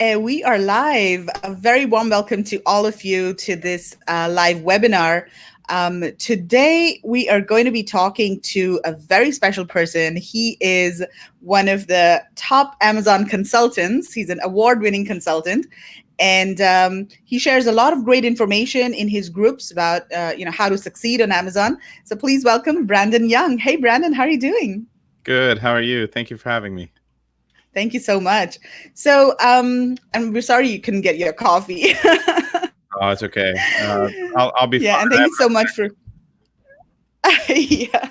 We are live. A very warm welcome to all of you to this live webinar. Today, we are going to be talking to a very special person. He is one of the top Amazon consultants. He's an award-winning consultant, and he shares a lot of great information in his groups about how to succeed on Amazon. So please welcome Brandon Young. Hey, Brandon, how are you doing? Good. How are you? Thank you for having me. Thank you so much. So, and we're sorry you couldn't get your coffee. Oh, it's okay. I'll be fine. Yeah, and thank you so much for yeah,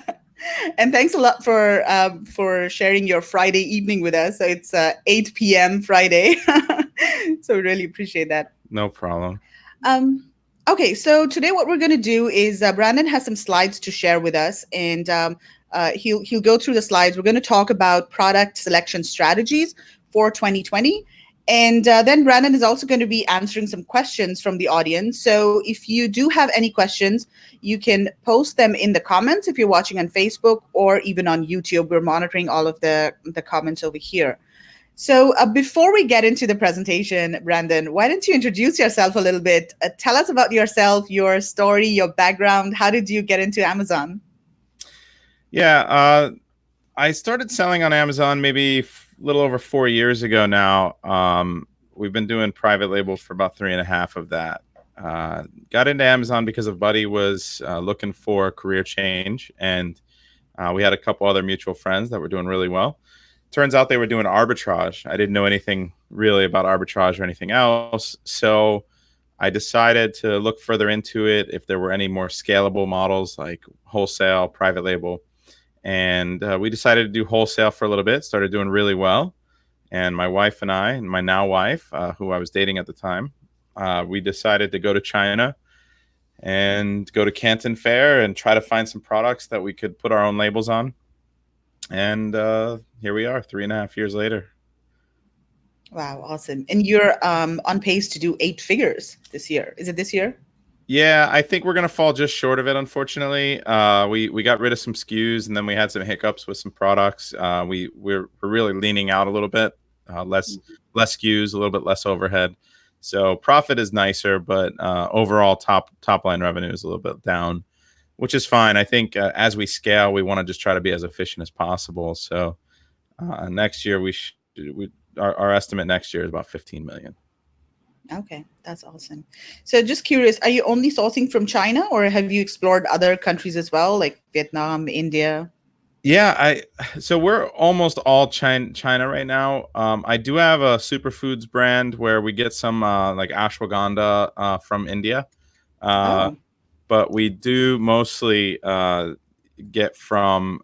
and thanks a lot for sharing your Friday evening with us. So it's 8 p.m. Friday, so we really appreciate that. No problem. Um, okay, so today what we're going to do is Brandon has some slides to share with us, and he'll go through the slides. We're going to talk about product selection strategies for 2020. And then Brandon is also going to be answering some questions from the audience. So if you do have any questions, you can post them in the comments if you're watching on Facebook or even on YouTube. We're monitoring all of the comments over here. So before we get into the presentation, Brandon, why don't you introduce yourself a little bit? Tell us about yourself, your story, your background. How did you get into Amazon? Yeah, I started selling on Amazon maybe a little over 4 years ago now. We've been doing private label for about 3.5 of that. Got into Amazon because a buddy was looking for a career change, and we had a couple other mutual friends that were doing really well. Turns out they were doing arbitrage. I didn't know anything really about arbitrage or anything else. So I decided to look further into it if there were any more scalable models like wholesale, private label. And we decided to do wholesale for a little bit, started doing really well. And my wife and I, and my now wife, who I was dating at the time, we decided to go to China and go to Canton Fair and try to find some products that we could put our own labels on. And here we are 3.5 years later. Wow, awesome. And you're on pace to do 8 figures this year. Is it this year? Yeah, I think we're gonna fall just short of it, unfortunately. We got rid of some SKUs, and then we had some hiccups with some products. We're really leaning out a little bit, less SKUs, a little bit less overhead. So profit is nicer, but overall top line revenue is a little bit down, which is fine. I think as we scale, we want to just try to be as efficient as possible. So next year our estimate next year is about 15 million. Okay, that's awesome. So just curious, are you only sourcing from China, or have you explored other countries as well, like Vietnam, India? Yeah, so we're almost all China right now. I do have a superfoods brand where we get some like ashwagandha from India, uh, Oh, but we do mostly get from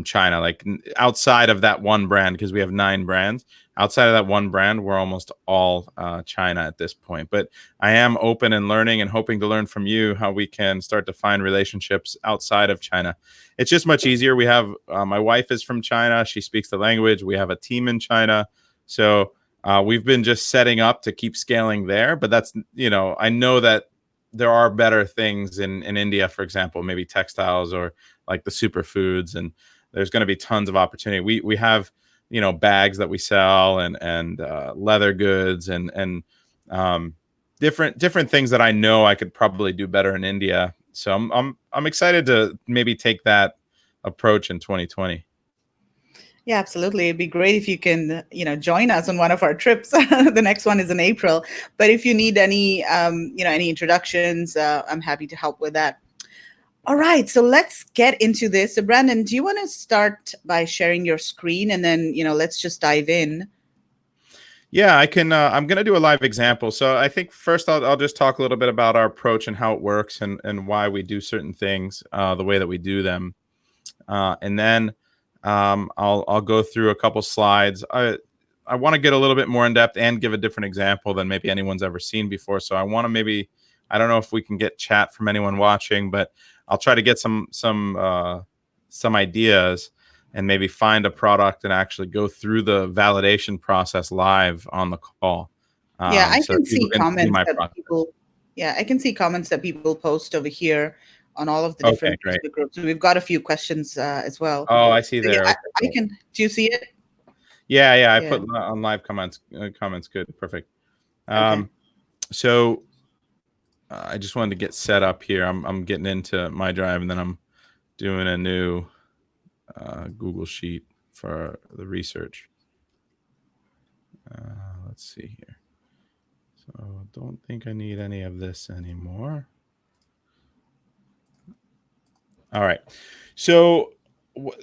China, like outside of that one brand, because we have 9 brands. Outside of that one brand, we're almost all China at this point. But I am open and learning and hoping to learn from you how we can start to find relationships outside of China. It's just much easier. We have my wife is from China. She speaks the language. We have a team in China. So we've been just setting up to keep scaling there. But that's, I know that there are better things in India, for example, maybe textiles or like the superfoods, and there's going to be tons of opportunity. We have bags that we sell and leather goods and different things that I know I could probably do better in India. So I'm excited to maybe take that approach in 2020. yeah, absolutely. It'd be great if you can, join us on one of our trips. The next one is in April. But if you need any, any introductions, I'm happy to help with that. All right, so let's get into this. So Brandon, do you want to start by sharing your screen, and then, let's just dive in? Yeah, I can. I'm going to do a live example. So I think first I'll just talk a little bit about our approach and how it works and why we do certain things the way that we do them. And then I'll go through a couple slides. I want to get a little bit more in depth and give a different example than maybe anyone's ever seen before. So I want to I don't know if we can get chat from anyone watching, but I'll try to get some ideas and maybe find a product and actually go through the validation process live on the call. Yeah, I So can people see can see comments my that process. people, yeah, I can see comments that people post over here on all of the Okay, different great. Facebook groups. So we've got a few questions as well. Oh, I see So yeah, there. Okay, I cool. can. Do you see it? Yeah. I Yeah. put on live comments. Comments good, perfect. Okay. Um, so I just wanted to get set up here. I'm getting into my drive, and then I'm doing a new Google sheet for the research. Let's see here. So don't think I need any of this anymore. All right. So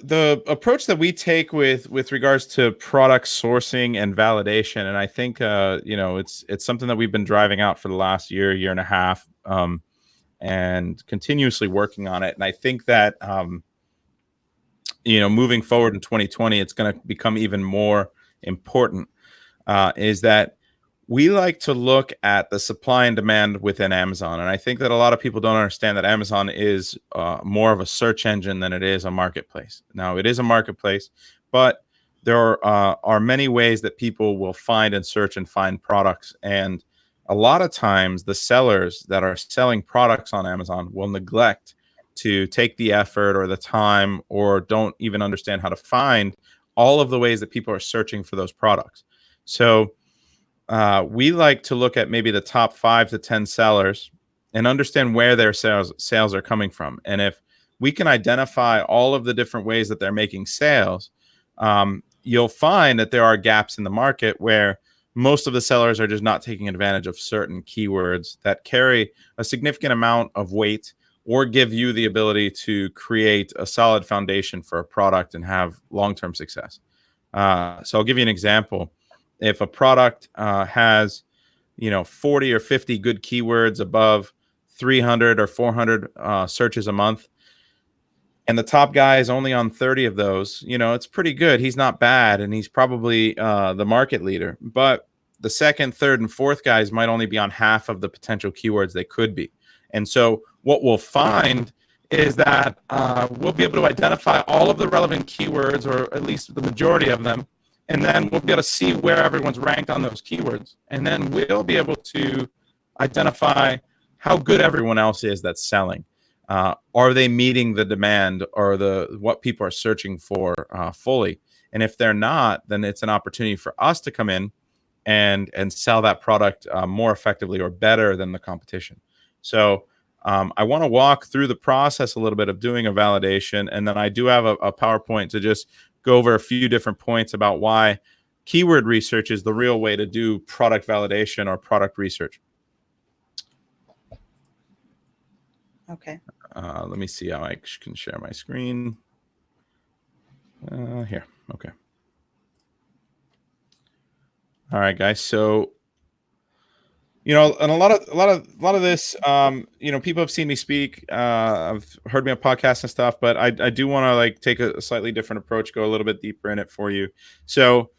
the approach that we take with regards to product sourcing and validation, and I think it's something that we've been driving out for the last year and a half, and continuously working on it. And I think that moving forward in 2020, it's going to become even more important. Is that we like to look at the supply and demand within Amazon. And I think that a lot of people don't understand that Amazon is more of a search engine than it is a marketplace. Now, it is a marketplace, but there are many ways that people will find and search and find products. And a lot of times, the sellers that are selling products on Amazon will neglect to take the effort or the time, or don't even understand how to find all of the ways that people are searching for those products. So we like to look at maybe the top 5 to 10 sellers and understand where their sales are coming from. And if we can identify all of the different ways that they're making sales, you'll find that there are gaps in the market where most of the sellers are just not taking advantage of certain keywords that carry a significant amount of weight, or give you the ability to create a solid foundation for a product and have long-term success. So I'll give you an example. If a product has 40 or 50 good keywords above 300 or 400 searches a month, and the top guy is only on 30 of those, it's pretty good. He's not bad, and he's probably the market leader. But the second, third, and fourth guys might only be on half of the potential keywords they could be. And so what we'll find is that we'll be able to identify all of the relevant keywords, or at least the majority of them, and then we'll be able to see where everyone's ranked on those keywords. And then we'll be able to identify how good everyone else is that's selling. Are they meeting the demand, or what people are searching for fully? And if they're not, then it's an opportunity for us to come in and sell that product more effectively or better than the competition. So I want to walk through the process a little bit of doing a validation, and then I do have a PowerPoint to just go over a few different points about why keyword research is the real way to do product validation or product research. Okay. Let me see how I can share my screen. Here. Okay. All right, guys. So, and a lot of this, people have seen me speak. I've heard me on podcasts and stuff, but I do want to take a slightly different approach, go a little bit deeper in it for you. So,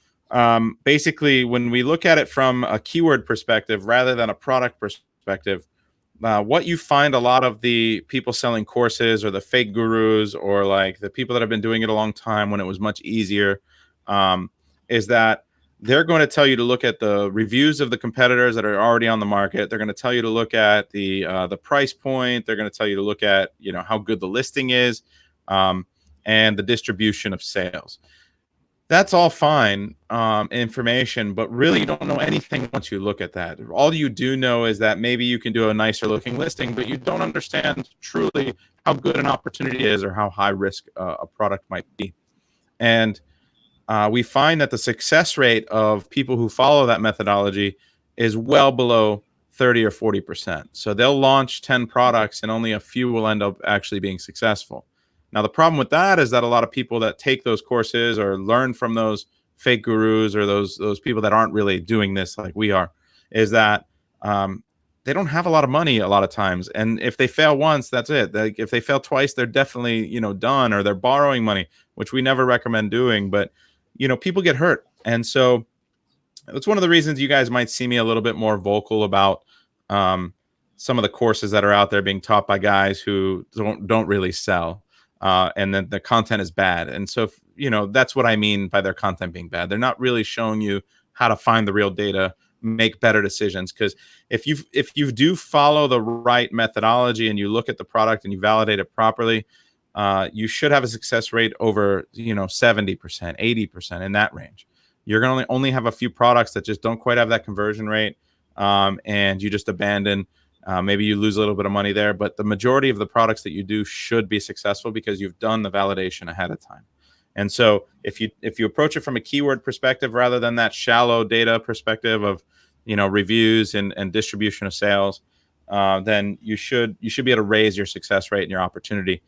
basically, when we look at it from a keyword perspective rather than a product perspective, what you find a lot of the people selling courses, or the fake gurus, or the people that have been doing it a long time when it was much easier, is that they're going to tell you to look at the reviews of the competitors that are already on the market. They're going to tell you to look at the price point. They're going to tell you to look at how good the listing is, and the distribution of sales. That's all fine information, but really you don't know anything once you look at that. All you do know is that maybe you can do a nicer looking listing, but you don't understand truly how good an opportunity is, or how high risk a product might be. And we find that the success rate of people who follow that methodology is well below 30 or 40%. So they'll launch 10 products and only a few will end up actually being successful. Now, the problem with that is that a lot of people that take those courses or learn from those fake gurus, or those people that aren't really doing this like we are, is that they don't have a lot of money a lot of times. And if they fail once, that's it. If they fail twice, they're definitely, done, or they're borrowing money, which we never recommend doing. But, people get hurt. And so it's one of the reasons you guys might see me a little bit more vocal about some of the courses that are out there being taught by guys who don't really sell. And then the content is bad. And so, that's what I mean by their content being bad. They're not really showing you how to find the real data, make better decisions. Because if you do follow the right methodology, and you look at the product and you validate it properly, you should have a success rate over 70%, 80%, in that range. you're going to only have a few products that just don't quite have that conversion rate, and you just abandon. Maybe you lose a little bit of money there, but the majority of the products that you do should be successful because you've done the validation ahead of time. And so if you approach it from a keyword perspective rather than that shallow data perspective of reviews and distribution of sales, then you should be able to raise your success rate and your opportunity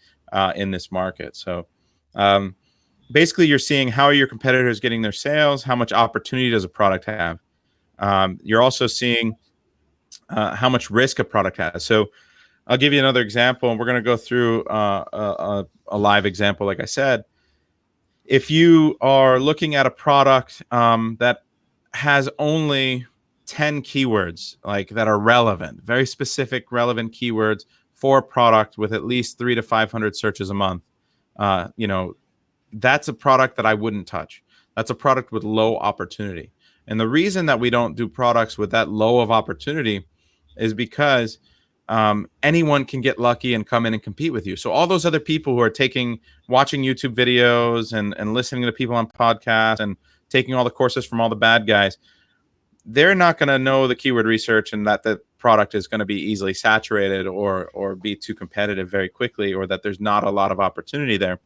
in this market. So um, basically, you're seeing how are your competitors getting their sales, how much opportunity does a product have. You're also seeing how much risk a product has. So I'll give you another example, and we're going to go through a live example. Like I said, if you are looking at a product that has only 10 keywords like that are relevant, very specific relevant keywords for a product with at least 300 to 500 searches a month, uh, you know, that's a product that I wouldn't touch. That's a product with low opportunity. And the reason that we don't do products with that low of opportunity is because anyone can get lucky and come in and compete with you. So all those other people who are watching YouTube videos and listening to people on podcasts and taking all the courses from all the bad guys, they're not going to know the keyword research and that the product is going to be easily saturated or be too competitive very quickly, or that there's not a lot of opportunity there,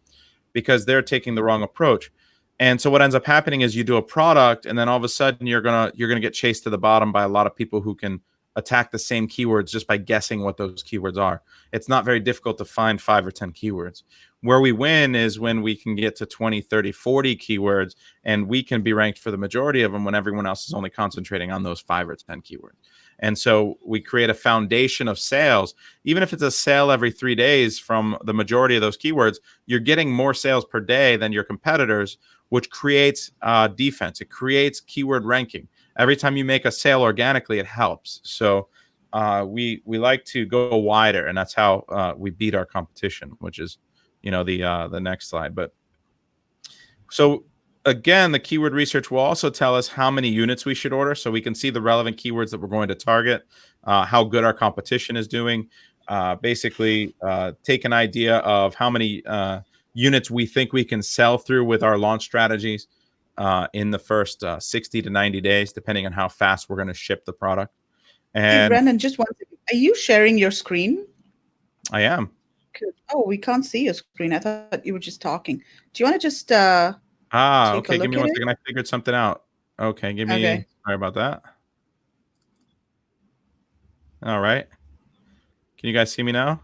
because they're taking the wrong approach. And so what ends up happening is you do a product, and then all of a sudden you're gonna get chased to the bottom by a lot of people who can attack the same keywords just by guessing what those keywords are. It's not very difficult to find 5 or 10 keywords. Where we win is when we can get to 20, 30, 40 keywords, and we can be ranked for the majority of them when everyone else is only concentrating on those 5 or 10 keywords. And so we create a foundation of sales. Even if it's a sale every 3 days from the majority of those keywords, you're getting more sales per day than your competitors, which creates defense. It creates keyword ranking. Every time you make a sale organically, it helps. So we like to go wider, and that's how we beat our competition, which is the next slide. But so again, the keyword research will also tell us how many units we should order, so we can see the relevant keywords that we're going to target, how good our competition is doing. Basically, take an idea of how many units we think we can sell through with our launch strategies in the first 60 to 90 days, depending on how fast we're going to ship the product. Hey, And Brandon, just one second. Are you sharing your screen? I am. Oh, we can't see your screen. I thought you were just talking. Do you want to just take a Okay. Give look me at one it? second. I figured something out. Okay. Okay. Sorry about that. All right. Can you guys see me now?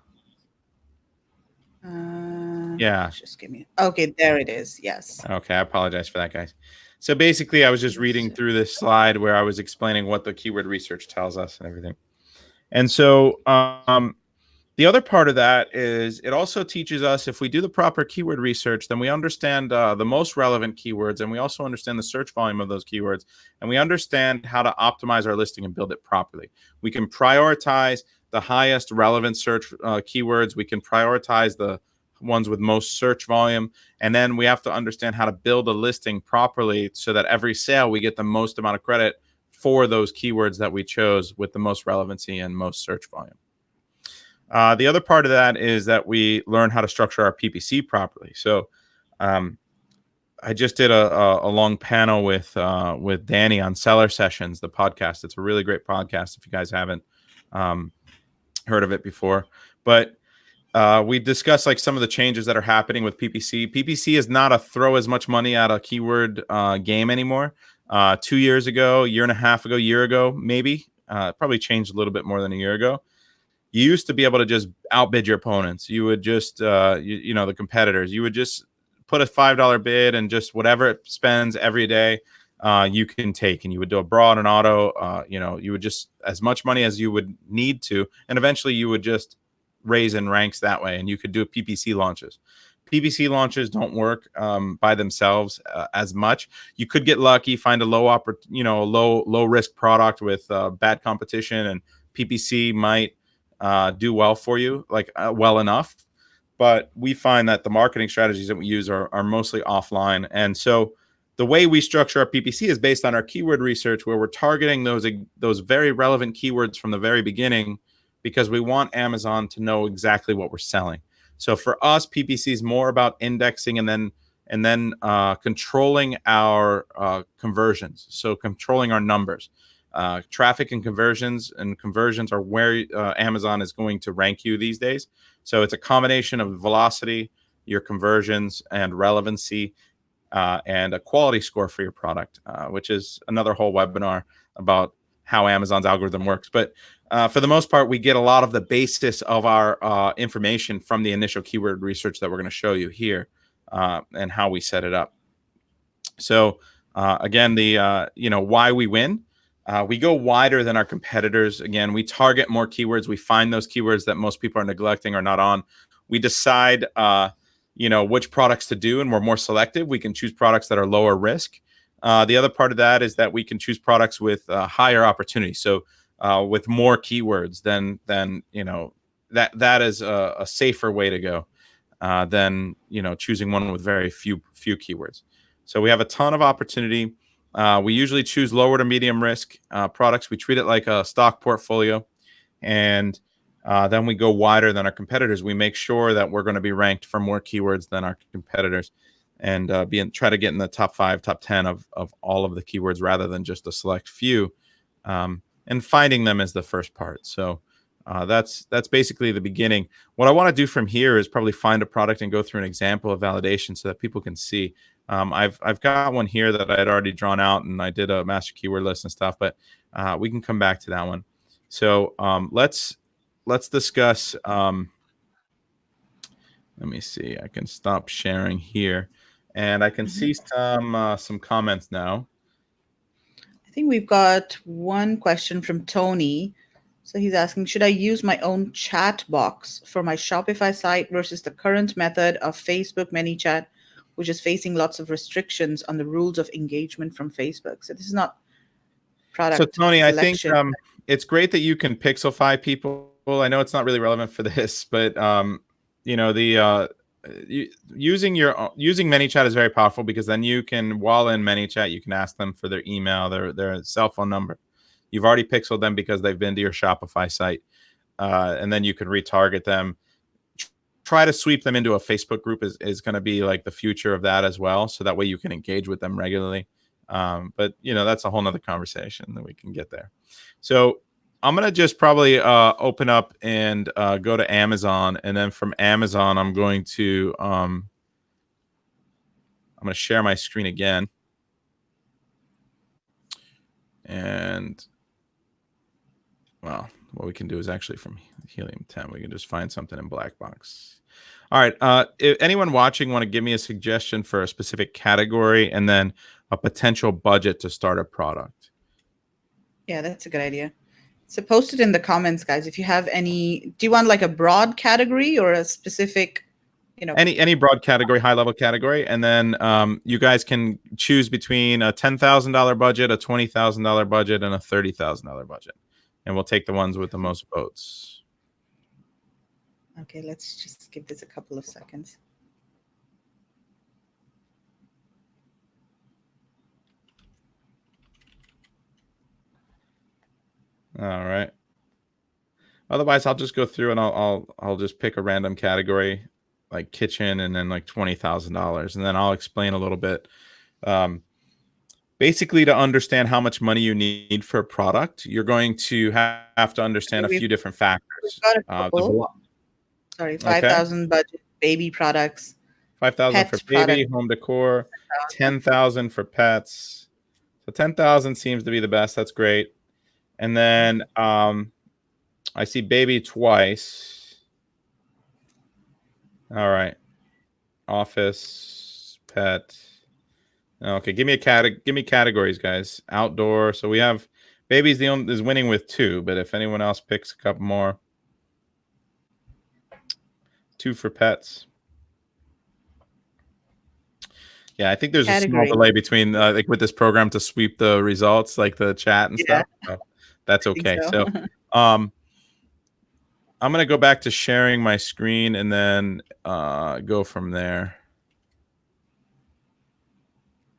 Yeah. Just give me. Okay, there it is. Yes. Okay. I apologize for that, guys. So basically, I was just reading through this slide where I was explaining what the keyword research tells us and everything. And so the other part of that is it also teaches us, if we do the proper keyword research, then we understand the most relevant keywords, and we also understand the search volume of those keywords, and we understand how to optimize our listing and build it properly. We can prioritize the highest relevant search keywords. We can prioritize the ones with most search volume, and then we have to understand how to build a listing properly so that every sale we get the most amount of credit for those keywords that we chose with the most relevancy and most search volume. The other part of that is that we learn how to structure our PPC properly. So I just did a long panel with Danny on Seller Sessions, the podcast. It's a really great podcast if you guys haven't heard of it before. But we discussed like some of the changes that are happening with PPC. PPC is not a throw as much money at a keyword game anymore. 2 years ago, year and a half ago, year ago, maybe, probably changed a little bit more than a year ago. You used to be able to just outbid your opponents. You would just, the competitors, you would just put a $5 bid, and just whatever it spends every day, you can take, and you would do a broad and auto, you would just as much money as you would need to. And eventually you would just raise in ranks that way. And you could do PPC launches. PPC launches don't work by themselves as much. You could get lucky, find a low risk product with bad competition, and PPC might do well for you, like well enough. But we find that the marketing strategies that we use are mostly offline. And so the way we structure our PPC is based on our keyword research, where we're targeting those very relevant keywords from the very beginning, because we want Amazon to know exactly what we're selling. So for us, PPC is more about indexing and and then controlling our conversions. So controlling our numbers. Traffic and conversions are where Amazon is going to rank you these days. So it's a combination of velocity, your conversions, and relevancy, and a quality score for your product, which is another whole webinar about how Amazon's algorithm works. But for the most part, we get a lot of the basis of our information from the initial keyword research that we're going to show you here, and how we set it up. So again, the why we win. We go wider than our competitors. Again, we target more keywords. We find those keywords that most people are neglecting or not on. We decide, which products to do, and we're more selective. We can choose products that are lower risk. The other part of that is that we can choose products with higher opportunity. So with more keywords, then that is a safer way to go than choosing one with very few keywords. So we have a ton of opportunity. We usually choose lower to medium risk products. We treat it like a stock portfolio, and then we go wider than our competitors. We make sure that we're going to be ranked for more keywords than our competitors, and try to get in the top 5, top 10 of all of the keywords rather than just a select few. And finding them is the first part. So that's basically the beginning. What I want to do from here is probably find a product and go through an example of validation so that people can see. I've got one here that I had already drawn out, and I did a master keyword list and stuff, but we can come back to that one. So let's discuss. Let me see. I can stop sharing here, and I can see some comments now. I think we've got one question from Tony. So he's asking, should I use my own chat box for my Shopify site versus the current method of Facebook ManyChat, which is facing lots of restrictions on the rules of engagement from Facebook? So this is not So product Tony, I think selection. it's great that you can pixelify people. I know it's not really relevant for this, but using ManyChat is very powerful, because then you can, while in ManyChat, you can ask them for their email, their cell phone number. You've already pixeled them because they've been to your Shopify site, and then you can retarget them. Try to sweep them into a Facebook group is going to be like the future of that as well. So that way you can engage with them regularly. But that's a whole nother conversation that we can get there. So I'm going to just probably open up and go to Amazon. And then from Amazon, I'm going to share my screen again. And well, what we can do is actually from Helium 10, we can just find something in Black Box. All right. If anyone watching want to give me a suggestion for a specific category and then a potential budget to start a product? Yeah, that's a good idea. So post it in the comments, guys. If you have any, do you want like a broad category or a specific, any broad category, high level category, and then you guys can choose between a $10,000 budget, a $20,000 budget, and a $30,000 budget, and we'll take the ones with the most votes. Okay, let's just give this a couple of seconds. All right. Otherwise, I'll just go through and I'll just pick a random category, like kitchen, and then like $20,000, and then I'll explain a little bit. Basically, to understand how much money you need for a product, you're going to have to understand a few different factors. We've got a couple. Sorry, 5,000 budget, baby products. 5,000 for baby, home decor, 10,000 for pets. So 10,000 seems to be the best. That's great. And then I see baby twice. All right. Office, pet. Okay, give me categories, guys. Outdoor. So we have baby's is winning with 2, but if anyone else picks a couple more. 2 for pets. Yeah, I think there's a small delay between like with this program to sweep the results, like the chat and stuff. So that's okay. So I'm gonna go back to sharing my screen and then go from there.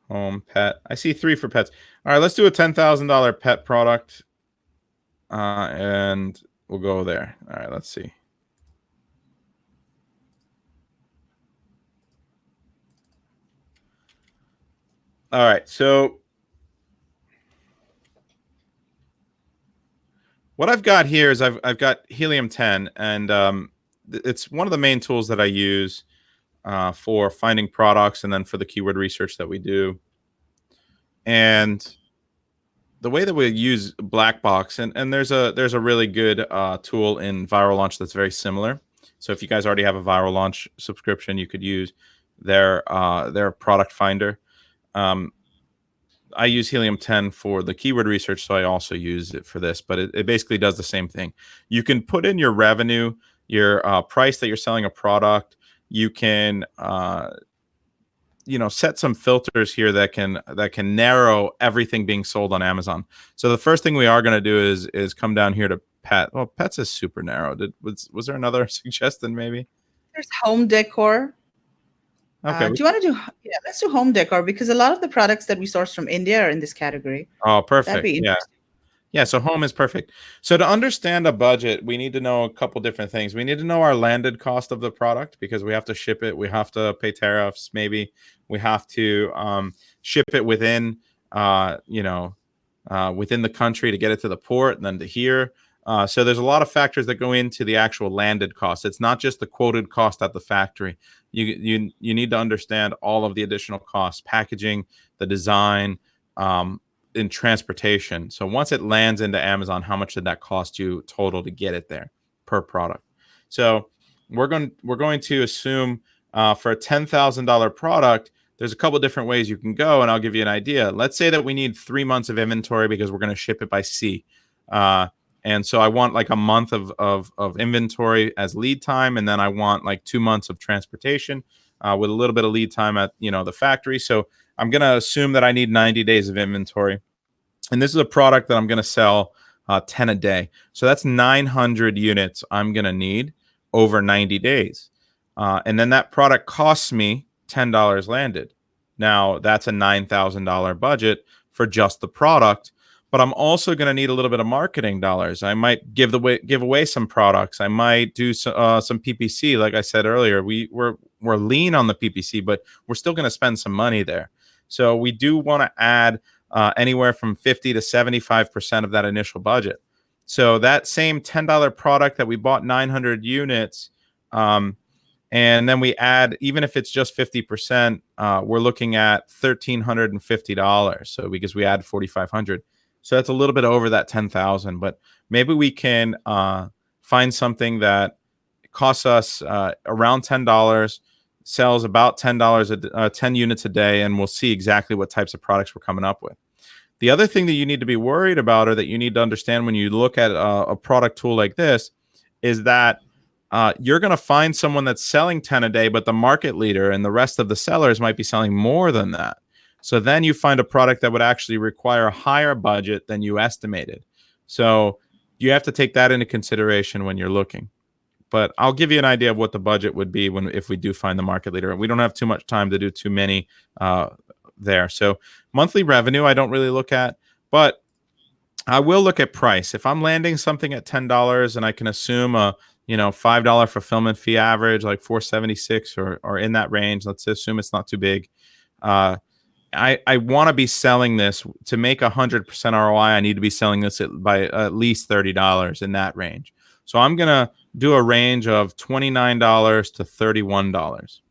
Home, pet. I see 3 for pets. All right, let's do a $10,000 pet product, and we'll go there. All right, let's see. All right. So what I've got here is I've got Helium 10, and it's one of the main tools that I use for finding products and then for the keyword research that we do. And the way that we use black box, and there's a really good tool in viral launch that's very similar. So if you guys already have a viral launch subscription, you could use their product finder. um, I use Helium 10 for the keyword research, so I also use it for this, but it basically does the same thing. You can put in your revenue, your price that you're selling a product. You can set some filters here that can narrow everything being sold on Amazon. So the first thing we are going to do is come down here to pet. Well, pets is super narrow. Was there another suggestion maybe? There's home decor. Okay. Do you want to do? Yeah, let's do home decor because a lot of the products that we source from India are in this category. Oh, That'd perfect. be Yeah. interesting. Yeah, so home is perfect. So to understand a budget, we need to know a couple different things. We need to know our landed cost of the product because we have to ship it. We have to pay tariffs. Maybe we have to ship it within, within the country to get it to the port and then to here. So there's a lot of factors that go into the actual landed cost. It's not just the quoted cost at the factory. You need to understand all of the additional costs, packaging, the design, in transportation. So once it lands into Amazon, how much did that cost you total to get it there per product? So we're going to assume for a $10,000 product, there's a couple different ways you can go, and I'll give you an idea. Let's say that we need 3 months of inventory because we're going to ship it by sea. Uh, and so I want like a month of inventory as lead time, and then I want like 2 months of transportation with a little bit of lead time at the factory. So I'm going to assume that I need 90 days of inventory. And this is a product that I'm going to sell 10 a day. So that's 900 units I'm going to need over 90 days. And then that product costs me $10 landed. Now, that's a $9,000 budget for just the product. But I'm also going to need a little bit of marketing dollars. I might give away some products. I might do some PPC. Like I said earlier, we're lean on the PPC, but we're still going to spend some money there. So we do want to add anywhere from 50 to 75% of that initial budget. So that same $10 product that we bought 900 units, and then we add, even if it's just 50%, we're looking at $1,350. So because we add 4,500, so that's a little bit over that 10,000. But maybe we can find something that costs us around $10, sells about $10 10 units a day, and we'll see exactly what types of products we're coming up with. The other thing that you need to be worried about, or that you need to understand when you look at a product tool like this, is that you're going to find someone that's selling 10 a day, but the market leader and the rest of the sellers might be selling more than that. So then you find a product that would actually require a higher budget than you estimated. So you have to take that into consideration when you're looking. But I'll give you an idea of what the budget would be if we do find the market leader. We don't have too much time to do too many there. So monthly revenue, I don't really look at, but I will look at price. If I'm landing something at $10 and I can assume a $5 fulfillment fee average, like 476 or in that range, let's assume it's not too big. Uh, I want to be selling this to make 100% ROI. I need to be selling this by at least $30 in that range. So I'm gonna do a range of $29 to $31,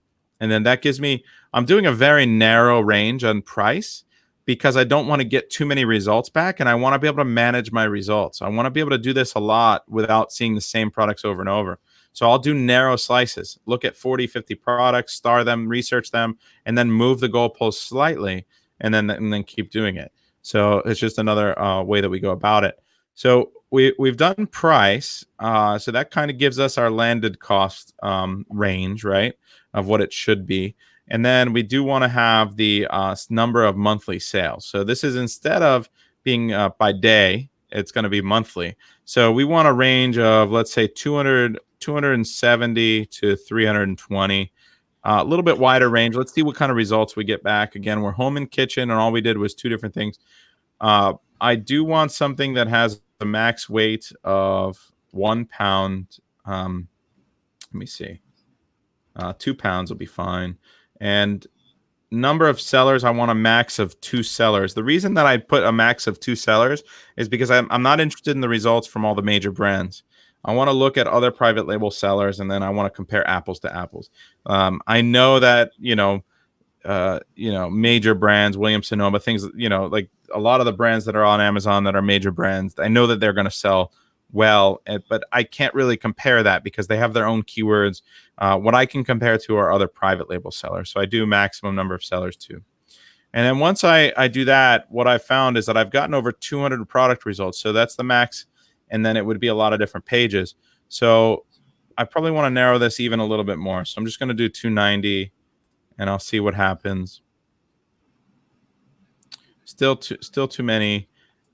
and then that gives me. I'm doing a very narrow range on price because I don't want to get too many results back, and I want to be able to manage my results. I want to be able to do this a lot without seeing the same products over and over. So I'll do narrow slices, look at 40, 50 products, star them, research them, and then move the goalpost slightly, and then keep doing it. So it's just another way that we go about it. So we've done price, so that kind of gives us our landed cost range, right, of what it should be. And then we do want to have the number of monthly sales. So this is, instead of being by day, it's going to be monthly. So we want a range of, let's say, 270 to 320. A little bit wider range. Let's see what kind of results we get back. Again, we're home and kitchen, and all we did was two different things. I do want something that has a max weight of 1 pound. Let me see. 2 pounds will be fine. And number of sellers, I want a max of 2 sellers. The reason that I put a max of 2 sellers is because I'm not interested in the results from all the major brands. I want to look at other private label sellers, and then I want to compare apples to apples. I know that major brands, Williams Sonoma, things, like a lot of the brands that are on Amazon that are major brands, I know that they're going to sell well, but I can't really compare that because they have their own keywords. What I can compare to are other private label sellers. So I do maximum number of sellers too. And then once I do that, what I found is that I've gotten over 200 product results. So that's the max. And then it would be a lot of different pages. So I probably want to narrow this even a little bit more. So I'm just going to do 290 and I'll see what happens. Still too many.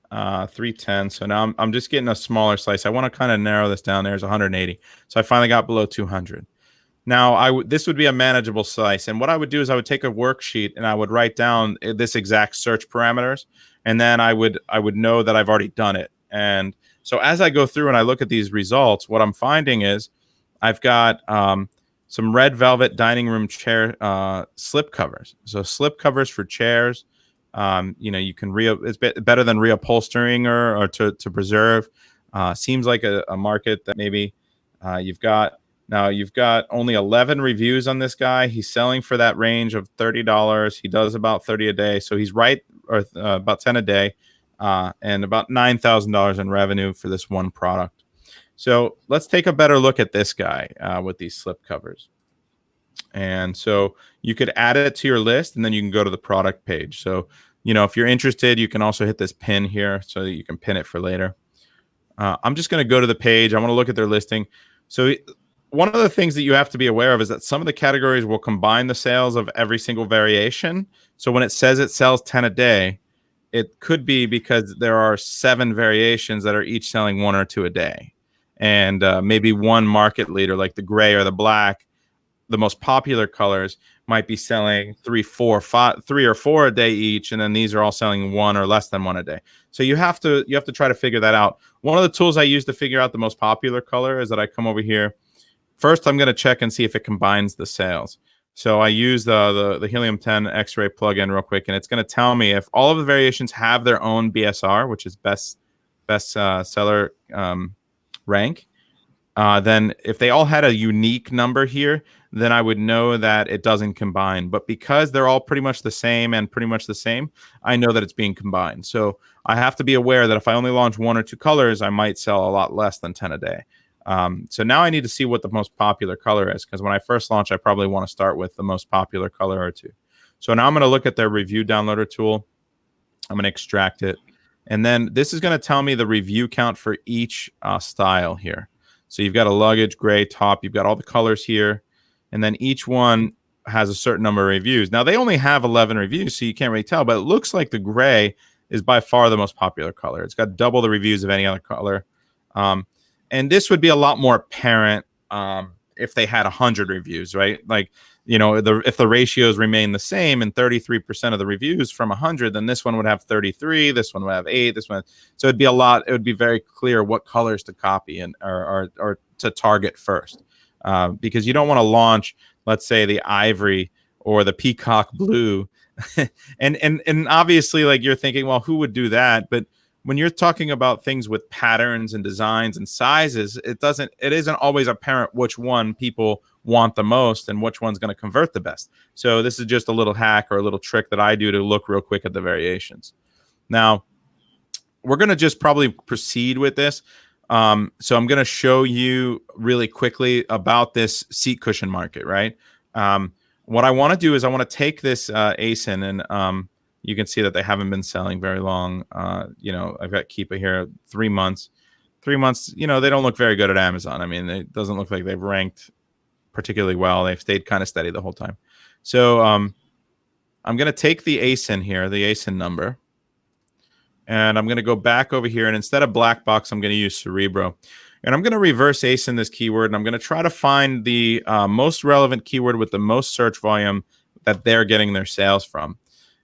310. So now I'm just getting a smaller slice. I want to kind of narrow this down. There's 180. So I finally got below 200. Now this would be a manageable slice. And what I would do is I would take a worksheet and I would write down this exact search parameters. And then I would know that I've already done it. And so as I go through and I look at these results, what I'm finding is I've got some red velvet dining room chair slip covers. So slip covers for chairs. You can it's better than reupholstering or to preserve. Seems like a market that maybe you've got. Now you've got only 11 reviews on this guy. He's selling for that range of $30. He does about 30 a day. So he's right, or about 10 a day, and about $9,000 in revenue for this one product. So let's take a better look at this guy with these slip covers. And so you could add it to your list, and then you can go to the product page. So, if you're interested, you can also hit this pin here so that you can pin it for later. I'm just going to go to the page. I want to look at their listing. So one of the things that you have to be aware of is that some of the categories will combine the sales of every single variation. So when it says it sells 10 a day, it could be because there are 7 variations that are each selling 1 or 2 a day. And maybe one market leader like the gray or the black, the most popular colors, might be selling 3 or 4 a day each, and then these are all selling 1 or less than 1 a day. So you have to try to figure that out. One of the tools I use to figure out the most popular color is that I come over here. First, I'm going to check and see if it combines the sales. So I use the Helium 10 X-ray plugin real quick, and it's going to tell me if all of the variations have their own BSR, which is best seller rank. Then if they all had a unique number here, then I would know that it doesn't combine. But because they're all pretty much the same, I know that it's being combined. So I have to be aware that if I only launch 1 or 2 colors, I might sell a lot less than 10 a day. So now I need to see what the most popular color is, because when I first launch, I probably want to start with the most popular color or 2. So now I'm going to look at their review downloader tool. I'm going to extract it. And then this is going to tell me the review count for each style here. So you've got a luggage, gray top. You've got all the colors here. And then each one has a certain number of reviews. Now, they only have 11 reviews, so you can't really tell. But it looks like the gray is by far the most popular color. It's got double the reviews of any other color. And this would be a lot more apparent if they had 100 reviews, right? Like, if the ratios remain the same and 33% of the reviews from 100, then this one would have 33, this one would have 8, this one. So it'd be a lot. It would be very clear what colors to copy and or to target first, because you don't want to launch, let's say, the ivory or the peacock blue, and obviously, like, you're thinking, well, who would do that? But when you're talking about things with patterns and designs and sizes, it isn't always apparent which one people want the most and which one's going to convert the best. So this is just a little hack or a little trick that I do to look real quick at the variations. Now, we're going to just probably proceed with this. So I'm going to show you really quickly about this seat cushion market, right? What I want to do is I want to take this ASIN, and you can see that they haven't been selling very long. I've got Keepa here, 3 months. 3 months, they don't look very good at Amazon. I mean, it doesn't look like they've ranked particularly well. They've stayed kind of steady the whole time. So I'm going to take the ASIN here, the ASIN number, and I'm going to go back over here. And instead of black box, I'm going to use Cerebro. And I'm going to reverse ASIN this keyword, and I'm going to try to find the most relevant keyword with the most search volume that they're getting their sales from.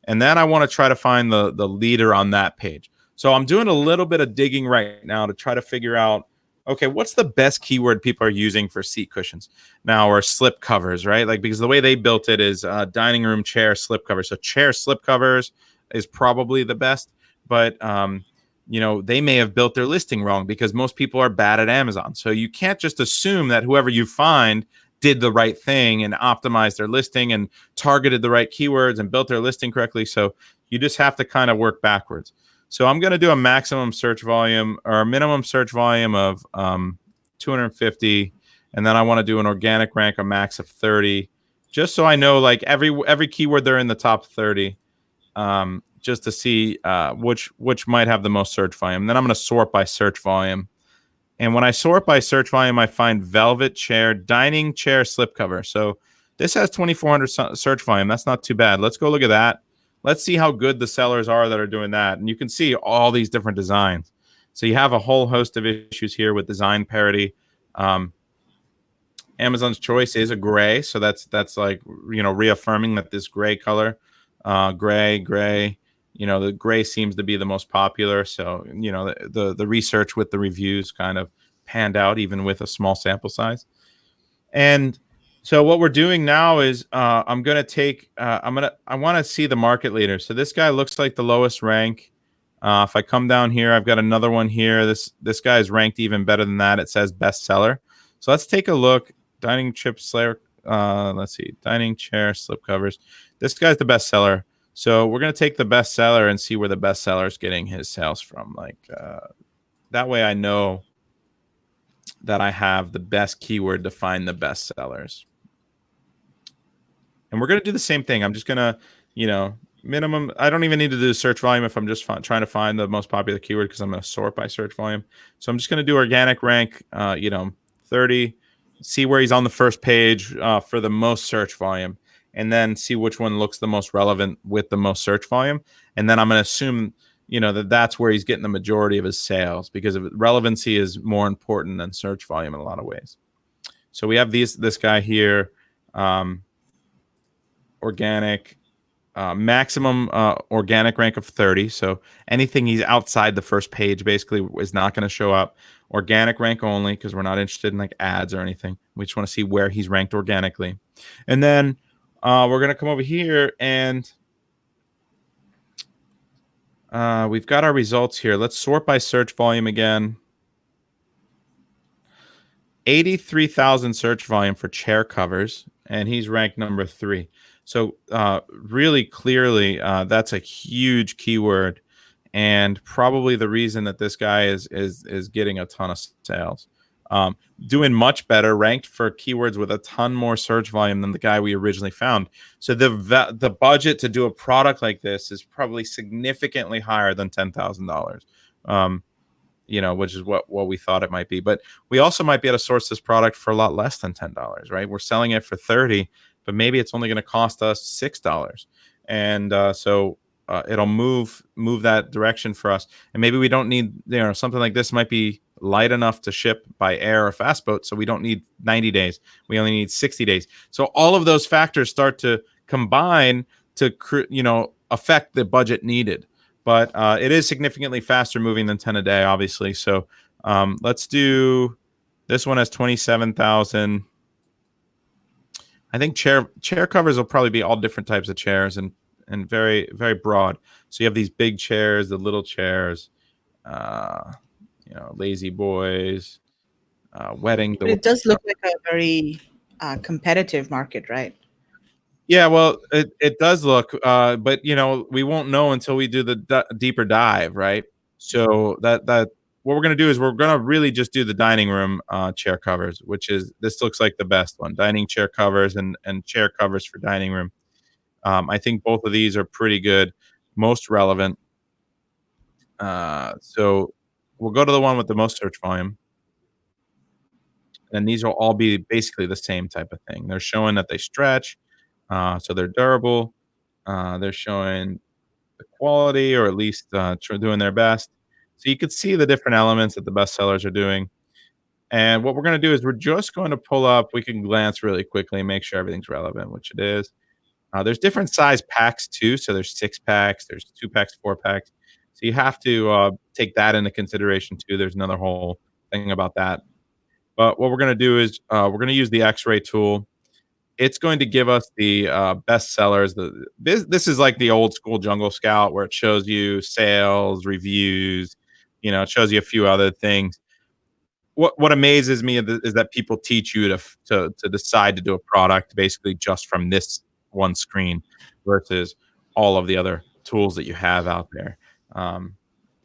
And then I want to try to find the leader on that page. So I'm doing a little bit of digging right now to try to figure out okay, what's the best keyword people are using for seat cushions now, or slip covers, right? Like, because the way they built it is dining room chair slip covers. So chair slip covers is probably the best, but they may have built their listing wrong because most people are bad at Amazon. So you can't just assume that whoever you find did the right thing and optimized their listing and targeted the right keywords and built their listing correctly. So you just have to kind of work backwards. So I'm going to do a maximum search volume or a minimum search volume of 250, and then I want to do an organic rank, a max of 30, just so I know like every keyword they're in the top 30, just to see which might have the most search volume. Then I'm going to sort by search volume, and when I sort by search volume, I find velvet chair, dining chair slipcover. So this has 2,400 search volume. That's not too bad. Let's go look at that. Let's see how good the sellers are that are doing that. And you can see all these different designs. So you have a whole host of issues here with design parity. Um, Amazon's choice is a gray, so that's like reaffirming that this gray color, gray. The gray seems to be the most popular. So the research with the reviews kind of panned out even with a small sample size. And so what we're doing now is I'm gonna take I want to see the market leader. So this guy looks like the lowest rank. If I come down here, I've got another one here. This guy is ranked even better than that. It says bestseller. So let's take a look. Dining chip slayer. Let's see. Dining chair slip covers. This guy's the bestseller. So we're gonna take the bestseller and see where the bestseller is getting his sales from. Like that way, I know that I have the best keyword to find the best sellers. And we're going to do the same thing. I'm just going to, minimum. I don't even need to do search volume if I'm just trying to find the most popular keyword because I'm going to sort by search volume. So I'm just going to do organic rank, 30, see where he's on the first page for the most search volume, and then see which one looks the most relevant with the most search volume. And then I'm going to assume, that's where he's getting the majority of his sales because of relevancy is more important than search volume in a lot of ways. So we have this guy here. Organic, maximum organic rank of 30. So anything he's outside the first page basically is not going to show up. Organic rank only because we're not interested in like ads or anything. We just want to see where he's ranked organically. And then we're going to come over here and we've got our results here. Let's sort by search volume again. 83,000 search volume for chair covers, and he's ranked number 3. So really clearly, that's a huge keyword, and probably the reason that this guy is getting a ton of sales. Doing much better, ranked for keywords with a ton more search volume than the guy we originally found. So the budget to do a product like this is probably significantly higher than $10,000. Which is what we thought it might be. But we also might be able to source this product for a lot less than $10, right? We're selling it for 30, but maybe it's only going to cost us $6. And so it'll move that direction for us. And maybe we don't need, something like this might be light enough to ship by air or fast boat. So we don't need 90 days. We only need 60 days. So all of those factors start to combine to, affect the budget needed. But it is significantly faster moving than 10 a day, obviously. So let's do this one has 27,000. I think chair covers will probably be all different types of chairs and very, very broad. So you have these big chairs, the little chairs, lazy boys, wedding. But it does look like a very competitive market, right? Yeah, well, it does look, but we won't know until we do the deeper dive, right? So that what we're gonna do is we're gonna really just do the dining room chair covers, which is this looks like the best one, dining chair covers and chair covers for dining room. I think both of these are pretty good, most relevant. So we'll go to the one with the most search volume, and these will all be basically the same type of thing. They're showing that they stretch, so they're durable. They're showing the quality, or at least doing their best. So you could see the different elements that the best sellers are doing. And what we're going to do is we're just going to pull up. We can glance really quickly and make sure everything's relevant, which it is. There's different size packs too. So there's 6-packs, there's 2-packs, 4-packs. So you have to take that into consideration too. There's another whole thing about that. But what we're going to do is we're going to use the X-ray tool. It's going to give us the best sellers. This is like the old school Jungle Scout where it shows you sales, reviews, it shows you a few other things. What amazes me is that people teach you to decide to do a product basically just from this one screen versus all of the other tools that you have out there. Um,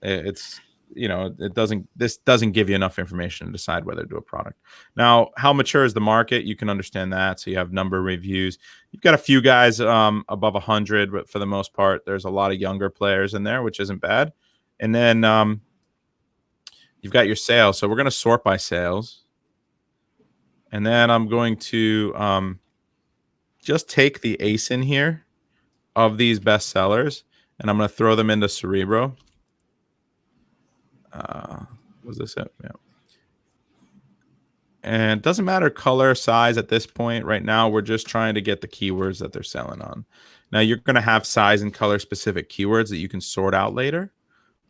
it's it doesn't this doesn't give you enough information to decide whether to do a product. Now, how mature is the market? You can understand that. So you have number of reviews. You've got a few guys above 100, but for the most part, there's a lot of younger players in there, which isn't bad. And then you've got your sales. So we're going to sort by sales. And then I'm going to just take the ASIN here of these best sellers, and I'm going to throw them into Cerebro. Was this it? Yeah. And it doesn't matter color, size at this point. Right now, we're just trying to get the keywords that they're selling on. Now, you're going to have size and color specific keywords that you can sort out later.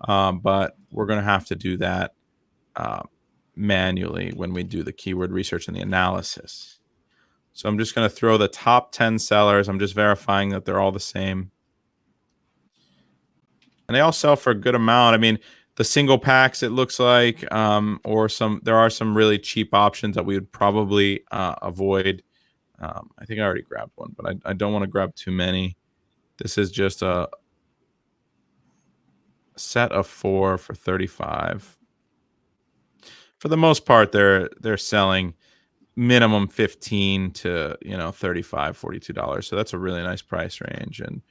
But we're going to have to do that manually when we do the keyword research and the analysis. So I'm just going to throw the top 10 sellers. I'm just verifying that they're all the same. And they all sell for a good amount. I mean, the single packs, it looks like, or there are some really cheap options that we would probably avoid. I think I already grabbed one, but I don't want to grab too many. This is just a set of 4 for 35. For the most part, they're selling minimum 15 to $35, $42. So that's a really nice price range and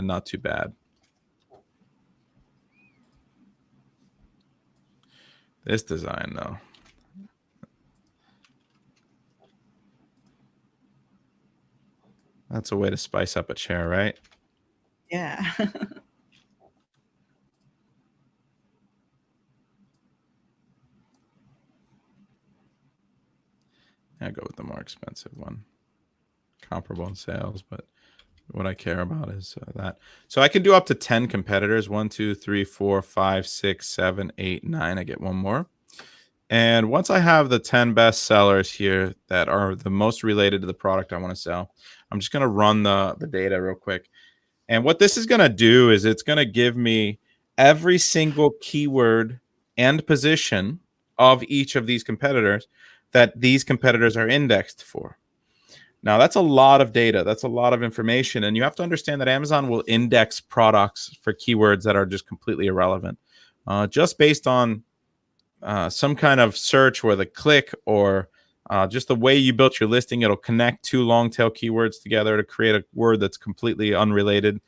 not too bad. This design, though. That's a way to spice up a chair, right? Yeah. I go with the more expensive one. Comparable in sales, but what I care about is that. So I can do up to 10 competitors. 1, 2, 3, 4, 5, 6, 7, 8, 9. I get one more. And once I have the 10 best sellers here that are the most related to the product I want to sell, I'm just going to run the data real quick. And what this is going to do is it's going to give me every single keyword and position of each of these competitors that these competitors are indexed for. Now, that's a lot of data. That's a lot of information. And you have to understand that Amazon will index products for keywords that are just completely irrelevant. Just based on some kind of search with a click or just the way you built your listing, it'll connect two long tail keywords together to create a word that's completely unrelated.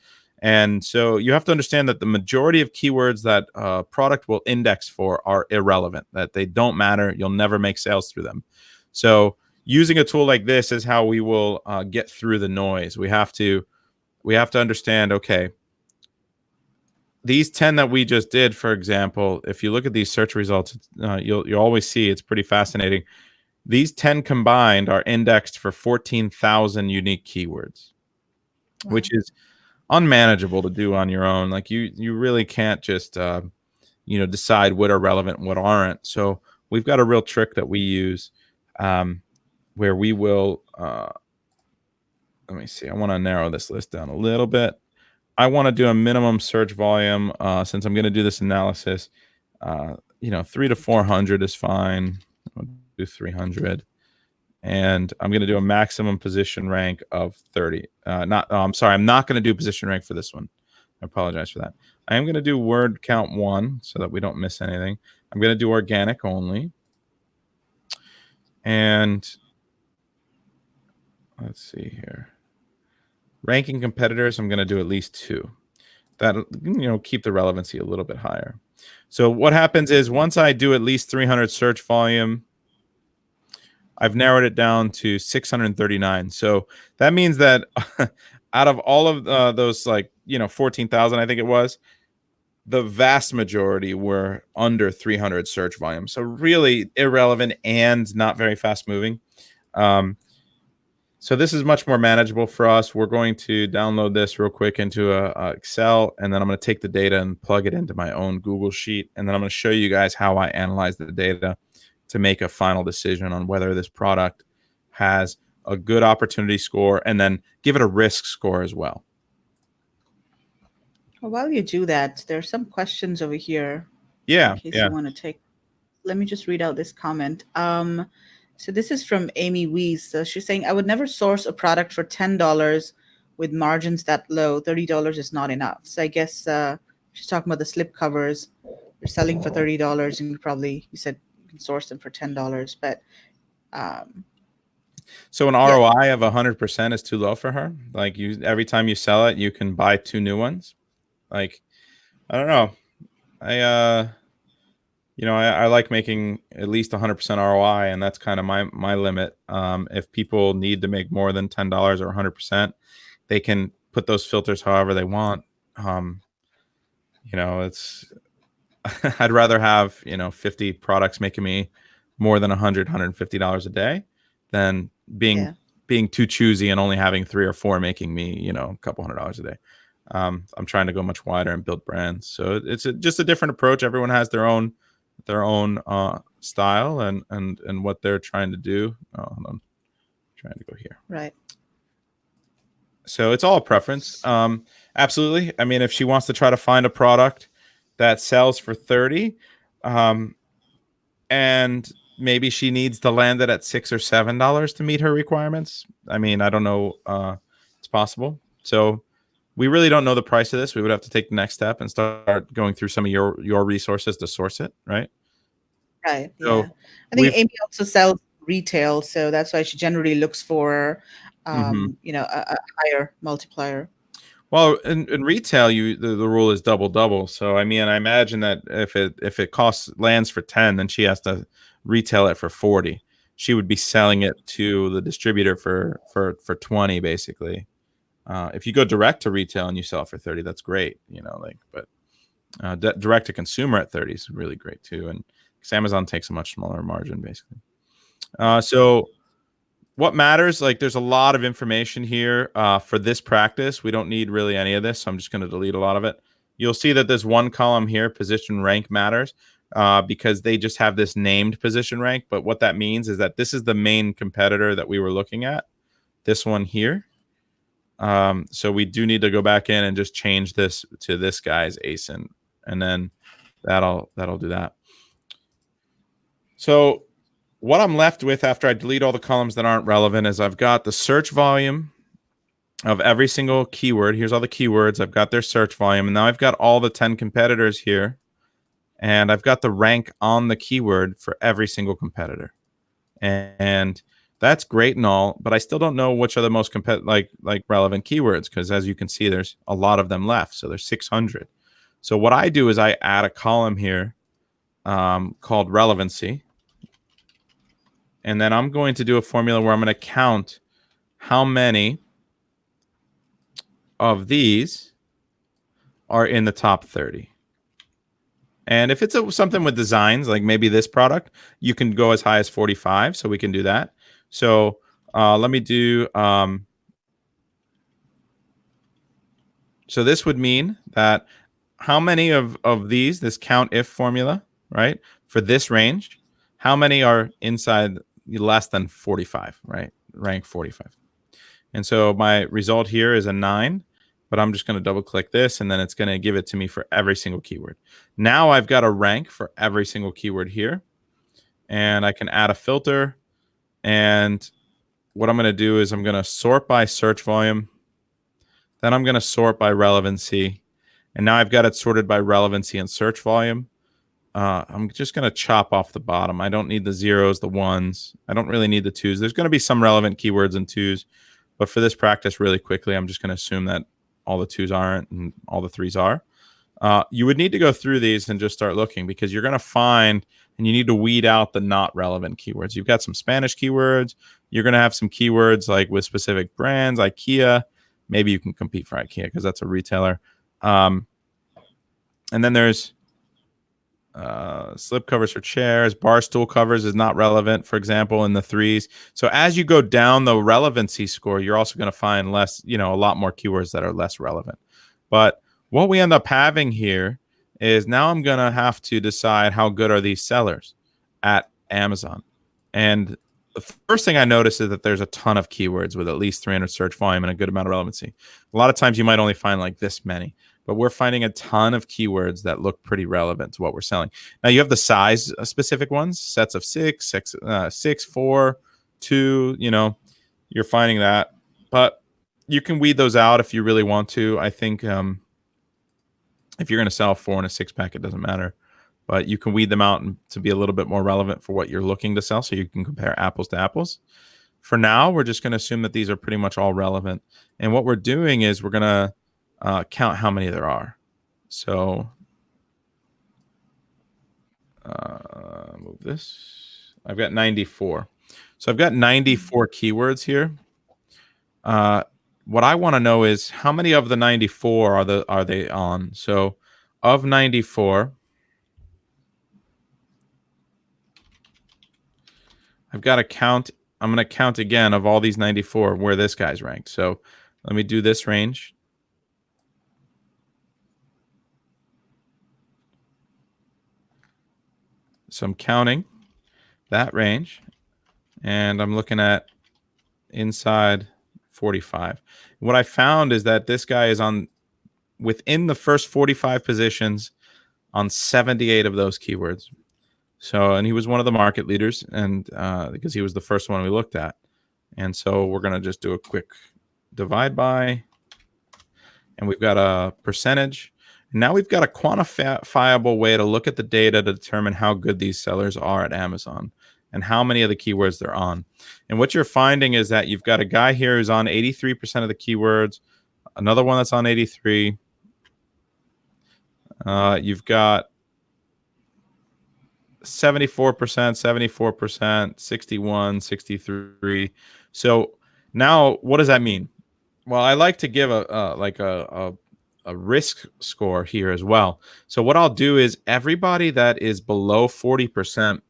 And so you have to understand that the majority of keywords that product will index for are irrelevant, that they don't matter. You'll never make sales through them. So using a tool like this is how we will get through the noise. We have to understand, okay, these 10 that we just did, for example, if you look at these search results, you'll always see it's pretty fascinating. These 10 combined are indexed for 14,000 unique keywords, wow, which is unmanageable to do on your own. Like you really can't just decide what are relevant and what aren't. So we've got a real trick that we use where we will let me see. I want to narrow this list down a little bit. I want to do a minimum search volume since I'm going to do this analysis. 3 to 400 is fine. I'll do 300. And I'm going to do a maximum position rank of 30. I'm not going to do position rank for this one. I apologize for that. I am going to do word count 1 so that we don't miss anything. I'm going to do organic only. And let's see here. Ranking competitors, I'm going to do at least 2. That'll keep the relevancy a little bit higher. So what happens is once I do at least 300 search volume, I've narrowed it down to 639. So that means that out of all of those 14,000, I think it was, the vast majority were under 300 search volume. So really irrelevant and not very fast moving. So this is much more manageable for us. We're going to download this real quick into a Excel, and then I'm going to take the data and plug it into my own Google Sheet. And then I'm going to show you guys how I analyze the data. to make a final decision on whether this product has a good opportunity score, and then give it a risk score as well. Well, while you do that, there are some questions over here in Yeah, case yeah. you want to take. Let me just read out this comment. So this is from Amy Weiss. So she's saying, I would never source a product for $10 with margins that low. $30 is not enough. So I guess she's talking about the slip covers. They're selling for $30, and you said you can source them for $10. But um, So an yeah, ROI of 100% is too low for her. Like, every time you sell it, you can buy 2 new ones. Like, I don't know. I like making at least 100% ROI, and that's kind of my limit. If people need to make more than $10 or 100%, they can put those filters however they want. Um, it's I'd rather have 50 products making me more than $150 a day than being yeah, being too choosy and only having 3 or 4 making me a couple $100 a day. I'm trying to go much wider and build brands, so it's just a different approach. Everyone has their own style and what they're trying to do. Oh, hold on, I'm trying to go here. right. So it's all a preference. Absolutely. I mean, if she wants to try to find a product that sells for 30, um, and maybe she needs to land it at $6 or $7 to meet her requirements. I mean, I don't know. It's possible. So we really don't know the price of this. We would have to take the next step and start going through some of your resources to source it, right? Right. Yeah. So I think we've Amy also sells retail, so that's why she generally looks for, mhm. a higher multiplier. Well, in retail, the rule is double double. So I mean, I imagine that if it costs lands for 10, then she has to retail it for 40. She would be selling it to the distributor for 20, basically. If you go direct to retail and you sell it for 30, that's great. But direct to consumer at 30 is really great too. And because Amazon takes a much smaller margin, basically. So what matters, like, there's a lot of information here for this practice. We don't need really any of this, so I'm just going to delete a lot of it. You'll see that there's one column here, position rank matters, because they just have this named position rank. But what that means is that this is the main competitor that we were looking at, this one here. So we do need to go back in and just change this to this guy's ASIN, and then that'll do that. So what I'm left with after I delete all the columns that aren't relevant is I've got the search volume of every single keyword. Here's all the keywords. I've got their search volume, and now I've got all the 10 competitors here, and I've got the rank on the keyword for every single competitor. And that's great and all, but I still don't know which are the most like relevant keywords, because as you can see, there's a lot of them left. So there's 600. So what I do is I add a column here called relevancy. And then I'm going to do a formula where I'm going to count how many of these are in the top 30. And if it's something with designs, like maybe this product, you can go as high as 45. So we can do that. So let me do. So this would mean that how many of these, this count if formula, right, for this range, how many are inside less than 45, right? Rank 45. And so my result here is a 9, but I'm just going to double click this, and then it's going to give it to me for every single keyword. Now I've got a rank for every single keyword here, and I can add a filter. And what I'm going to do is I'm going to sort by search volume. Then I'm going to sort by relevancy. And now I've got it sorted by relevancy and search volume. I'm just going to chop off the bottom. I don't need the zeros, the ones. I don't really need the twos. There's going to be some relevant keywords in twos. But for this practice, really quickly, I'm just going to assume that all the twos aren't and all the threes are. You would need to go through these and just start looking, because you're going to find, and you need to weed out the not relevant keywords. You've got some Spanish keywords. You're going to have some keywords like with specific brands, IKEA. Maybe you can compete for IKEA because that's a retailer. And then there's slip covers for chairs. Bar stool covers is not relevant, for example, in the threes. So as you go down the relevancy score, you're also going to find less, a lot more keywords that are less relevant. But what we end up having here is now I'm going to have to decide how good are these sellers at Amazon. And the first thing I noticed is that there's a ton of keywords with at least 300 search volume and a good amount of relevancy. A lot of times you might only find like this many, but we're finding a ton of keywords that look pretty relevant to what we're selling. Now you have the size specific ones, sets of six, 4, 2, you're finding that. But you can weed those out if you really want to. I think if you're going to sell 4 in a 6-pack, it doesn't matter. But you can weed them out to be a little bit more relevant for what you're looking to sell, so you can compare apples to apples. For now, we're just going to assume that these are pretty much all relevant. And what we're doing is we're going to count how many there are. So move this. I've got 94. So I've got 94 keywords here. What I want to know is how many of the 94 are they on? So of 94, I've got to count. I'm going to count again of all these 94 where this guy's ranked. So let me do this range. So I'm counting that range, and I'm looking at inside 45. What I found is that this guy is on within the first 45 positions on 78 of those keywords. So, and he was one of the market leaders, and because he was the first one we looked at. And so we're going to just do a quick divide by, and we've got a percentage. And now we've got a quantifiable way to look at the data to determine how good these sellers are at Amazon and how many of the keywords they're on. And what you're finding is that you've got a guy here who's on 83% of the keywords, another one that's on 83. You've got 74%, 61, 63. So now what does that mean? Well, I like to give a risk score here as well. So what I'll do is everybody that is below 40%,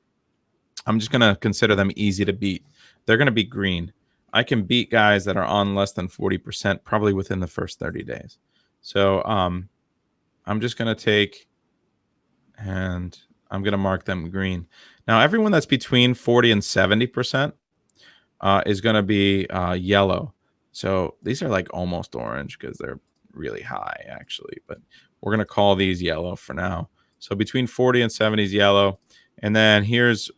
I'm just going to consider them easy to beat. They're going to be green. I can beat guys that are on less than 40% probably within the first 30 days. So I'm just going to take and I'm going to mark them green. Now, everyone that's between 40 and 70% is going to be yellow. So these are like almost orange because they're really high, actually. But we're going to call these yellow for now. So between 40 and 70 is yellow. And then here's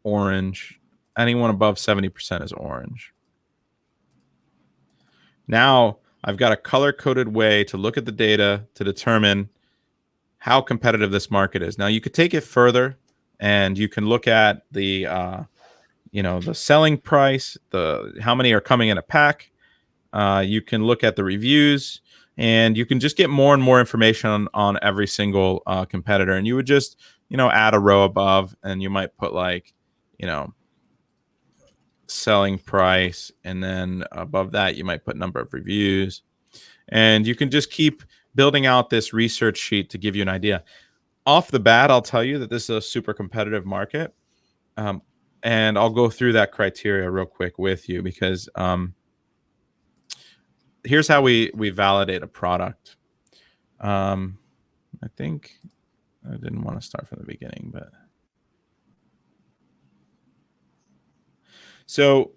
orange. Anyone above 70% is orange. Now, I've got a color-coded way to look at the data to determine how competitive this market is. Now, you could take it further, and you can look at the the selling price, how many are coming in a pack. You can look at the reviews, and you can just get more and more information on every single competitor. And you would just add a row above, and you might put like selling price, and then above that you might put number of reviews, and you can just keep building out this research sheet to give you an idea. Off the bat, I'll tell you that this is a super competitive market, and I'll go through that criteria real quick with you because here's how we validate a product. I think I didn't want to start from the beginning, but so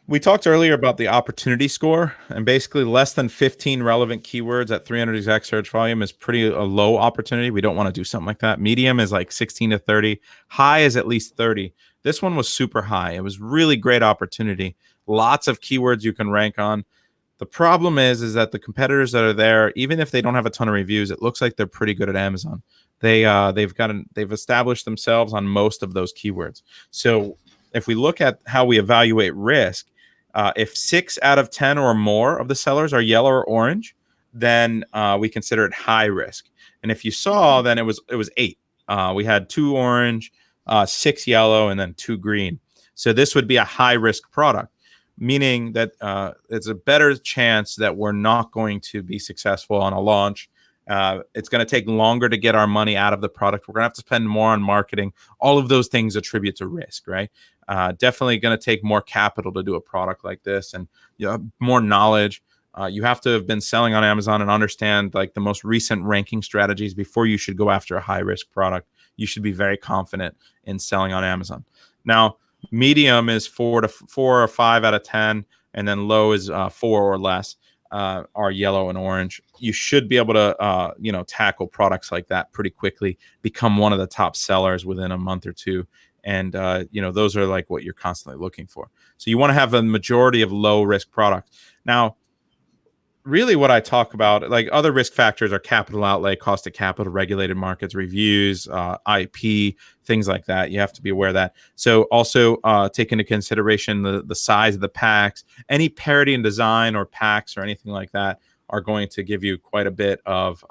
we talked earlier about the opportunity score, and basically less than 15 relevant keywords at 300 exact search volume is pretty a low opportunity. We don't want to do something like that. Medium is like 16 to 30. High is at least 30. This one was super high. It was really great opportunity. Lots of keywords you can rank on. The problem is that the competitors that are there, even if they don't have a ton of reviews, it looks like they're pretty good at Amazon. They've established themselves on most of those keywords. So if we look at how we evaluate risk, if 6 out of 10 or more of the sellers are yellow or orange, then we consider it high risk. And if you saw, then it was 8. We had 2 orange, 6 yellow, and then 2 green. So this would be a high risk product, meaning that it's a better chance that we're not going to be successful on a launch. It's going to take longer to get our money out of the product. We're going to have to spend more on marketing. All of those things attribute to risk, right? Definitely going to take more capital to do a product like this, and more knowledge. You have to have been selling on Amazon and understand like the most recent ranking strategies before you should go after a high risk product. you should be very confident in selling on Amazon. Now, medium is 4 or 5 out of 10, and then low is 4 or less. Are yellow and orange. You should be able to, tackle products like that pretty quickly, become one of the top sellers within a month or two. And, those are like what you're constantly looking for. So you want to have a majority of low risk products. Now, really what I talk about, like other risk factors are capital outlay, cost of capital, regulated markets, reviews, IP, things like that. You have to be aware of that. So also take into consideration the size of the packs. Any parity in design or packs or anything like that are going to give you quite a bit of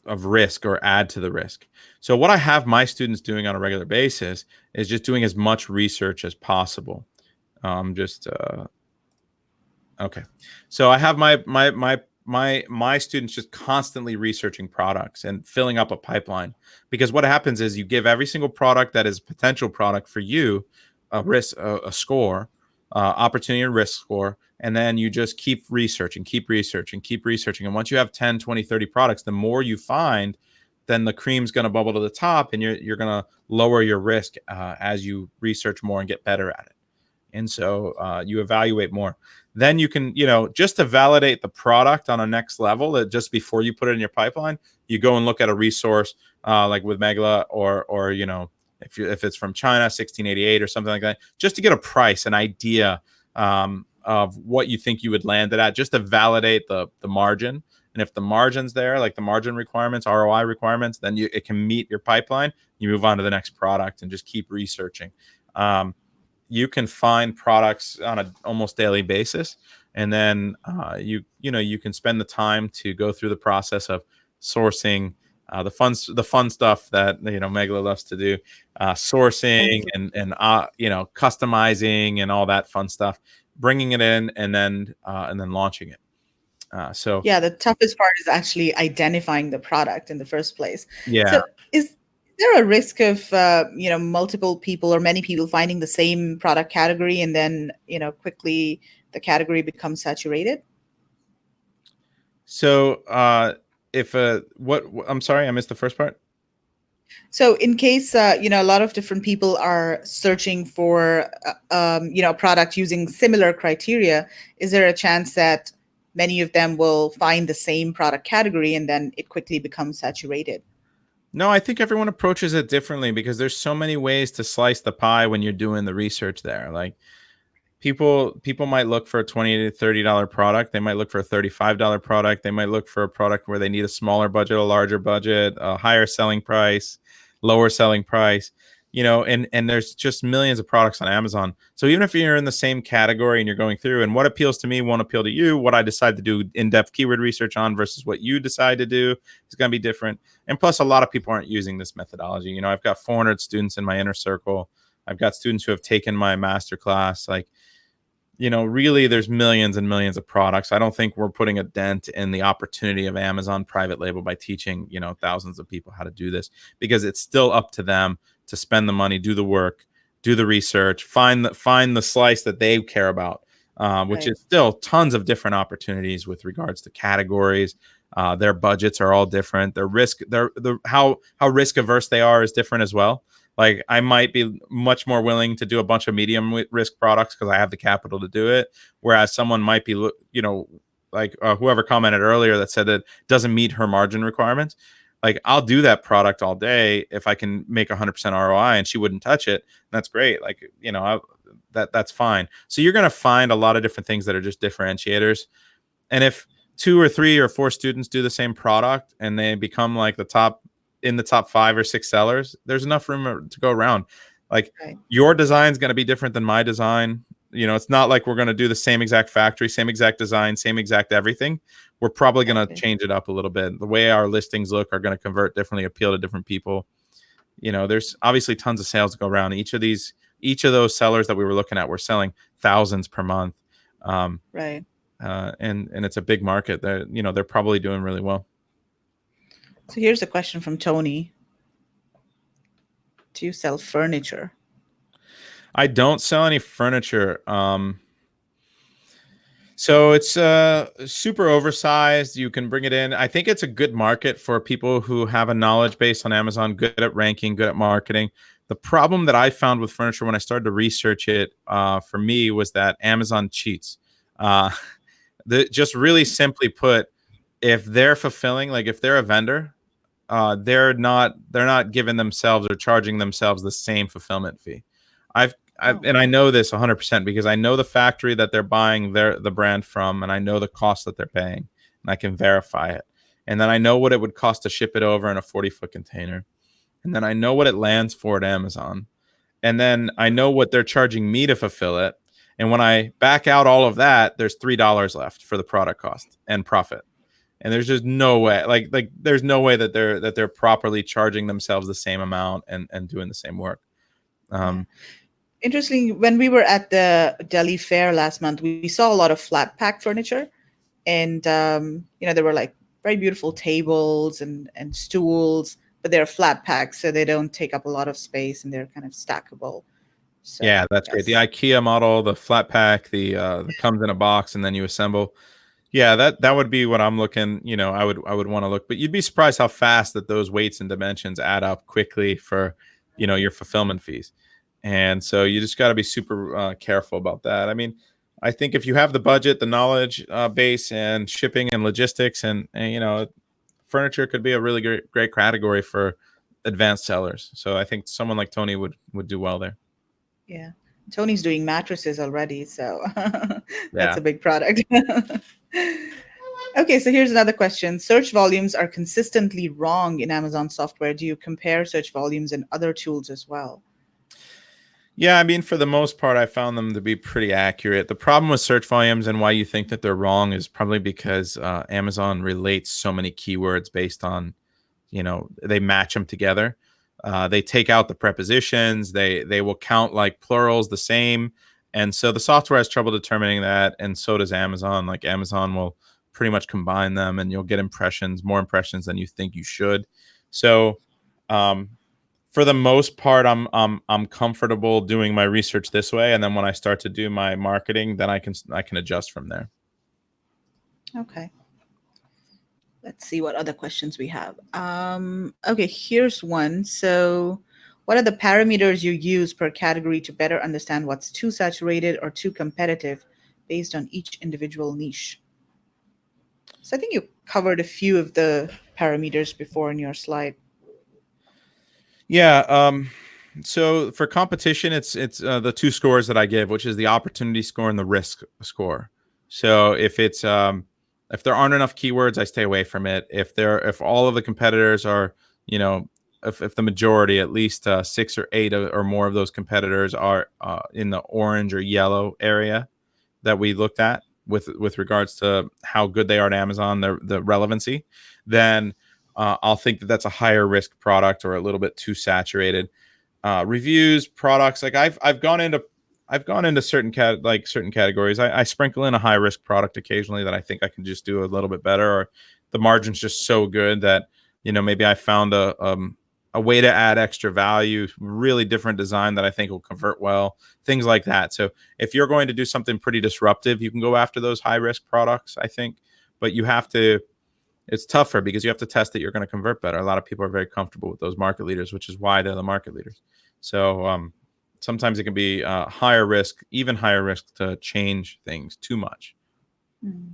of risk or add to the risk. So what I have my students doing on a regular basis is just doing as much research as possible. Just Okay. So I have my students just constantly researching products and filling up a pipeline, because what happens is you give every single product that is a potential product for you a score, opportunity and risk score, and then you just keep researching, keep researching, keep researching. And once you have 10, 20, 30 products, the more you find, then the cream's going to bubble to the top, and you're going to lower your risk as you research more and get better at it. And so you evaluate more. Then you can, just to validate the product on a next level, just before you put it in your pipeline, you go and look at a resource like with Megla, or if it's from China, 1688 or something like that, just to get a price, an idea of what you think you would land it at, just to validate the margin. And if the margin's there, like the margin requirements, ROI requirements, then it can meet your pipeline. You move on to the next product and just keep researching. You can find products on an almost daily basis, and then you can spend the time to go through the process of sourcing the fun stuff that Megla loves to do, sourcing and customizing and all that fun stuff, bringing it in, and then launching it. So Yeah, the toughest part is actually identifying the product in the first place. yeah. So is there a risk of multiple people or many people finding the same product category, and then quickly the category becomes saturated? So if what I'm sorry, I missed the first part. So in case a lot of different people are searching for a product using similar criteria, is there a chance that many of them will find the same product category and then it quickly becomes saturated? No, I think everyone approaches it differently, because there's so many ways to slice the pie when you're doing the research there. Like people might look for a $20 to $30 product. They might look for a $35 product. They might look for a product where they need a smaller budget, a larger budget, a higher selling price, lower selling price. And there's just millions of products on Amazon. So even if you're in the same category and you're going through, and what appeals to me won't appeal to you, what I decide to do in-depth keyword research on versus what you decide to do is going to be different. And plus, a lot of people aren't using this methodology. I've got 400 students in my inner circle. I've got students who have taken my masterclass. Like, really there's millions and millions of products. I don't think we're putting a dent in the opportunity of Amazon private label by teaching, thousands of people how to do this, because it's still up to them to spend the money, do the work, do the research, find the slice that they care about, which Right. is still tons of different opportunities with regards to categories. Their budgets are all different. Their risk, how risk averse they are is different as well. Like I might be much more willing to do a bunch of medium risk products because I have the capital to do it, whereas someone might be, like whoever commented earlier that said that doesn't meet her margin requirements. Like I'll do that product all day if I can make 100% ROI, and she wouldn't touch it. That's great. Like that's fine. So you're gonna find a lot of different things that are just differentiators. And if 2 or 3 or 4 students do the same product and they become like the top 5 or 6 sellers, there's enough room to go around. Like Right. your design is going to be different than my design. It's not like we're going to do the same exact factory, same exact design, same exact everything. We're probably going to Exactly. change it up a little bit. The way our listings look are going to convert differently, appeal to different people. There's obviously tons of sales to go around. Each of those sellers that we were looking at were selling thousands per month. Um, Right. and it's a big market. They're probably doing really well. So here's a question from Tony. Do you sell furniture? I don't sell any furniture. So it's super oversized. You can bring it in. I think it's a good market for people who have a knowledge base on Amazon, good at ranking, good at marketing. The problem that I found with furniture when I started to research it for me was that Amazon cheats. Uh, just really simply put, if they're fulfilling, like if they're a vendor, they're not giving themselves or charging themselves the same fulfillment fee. Oh, And I know this 100% because I know the factory that they're buying the brand from, and I know the cost that they're paying, and I can verify it. And then I know what it would cost to ship it over in a 40-foot container, and then I know what it lands for at Amazon, and then I know what they're charging me to fulfill it. And when I back out all of that, there's $3 left for the product cost and profit, and there's just no way, like there's no way that they're properly charging themselves the same amount and doing the same work. yeah. um Interesting. When we were at the Delhi Fair last month, we saw a lot of flat pack furniture, and there were like very beautiful tables and stools, but they're flat packs, so they don't take up a lot of space, and they're kind of stackable. yeah, So that's great. The yes, IKEA model, the flat pack, that comes in a box and then you assemble. Yeah, that would be what I'm looking, I would want to look. But you'd be surprised how fast that those weights and dimensions add up quickly for, your fulfillment fees. And so you just got to be super careful about that. I mean, I think if you have the budget, the knowledge base, and shipping and logistics, and furniture could be a really great category for advanced sellers. So I think someone like Tony would do well there. yeah. Tony's doing mattresses already, so that's Yeah. a big product. Okay, so here's another question. Search volumes are consistently wrong in Amazon software. Do you compare search volumes in other tools as well? Yeah, I mean, for the most part, I found them to be pretty accurate. The problem with search volumes and why you think that they're wrong is probably because Amazon relates so many keywords based on, they match them together. They take out the prepositions. They will count like plurals the same, and so the software has trouble determining that, and so does Amazon. Like Amazon will pretty much combine them, and you'll get more impressions than you think you should. So, um, for the most part, I'm comfortable doing my research this way, and then when I start to do my marketing, then I can adjust from there. Okay. Let's see what other questions we have. Okay, here's one. So, what are the parameters you use per category to better understand what's too saturated or too competitive based on each individual niche? So, I think you covered a few of the parameters before in your slide. Yeah. So for competition, it's the two scores that I give, which is the opportunity score and the risk score. So if there aren't enough keywords, I stay away from it. If all of the competitors are, you know if the majority, at least 6 or 8 or more of those competitors are in the orange or yellow area that we looked at with regards to how good they are at Amazon, the relevancy, then I'll think that that's a higher risk product or a little bit too saturated. Reviews, products, like I've gone into certain categories. I sprinkle in a high risk product occasionally that I think I can just do a little bit better, or the margin's just so good that maybe I found a way to add extra value, really different design that I think will convert well, things like that. So if you're going to do something pretty disruptive, you can go after those high risk products, I think, but you have to. It's tougher because you have to test that you're going to convert better. A lot of people are very comfortable with those market leaders, which is why they're the market leaders. So sometimes it can be higher risk, even higher risk to change things too much. Hmm.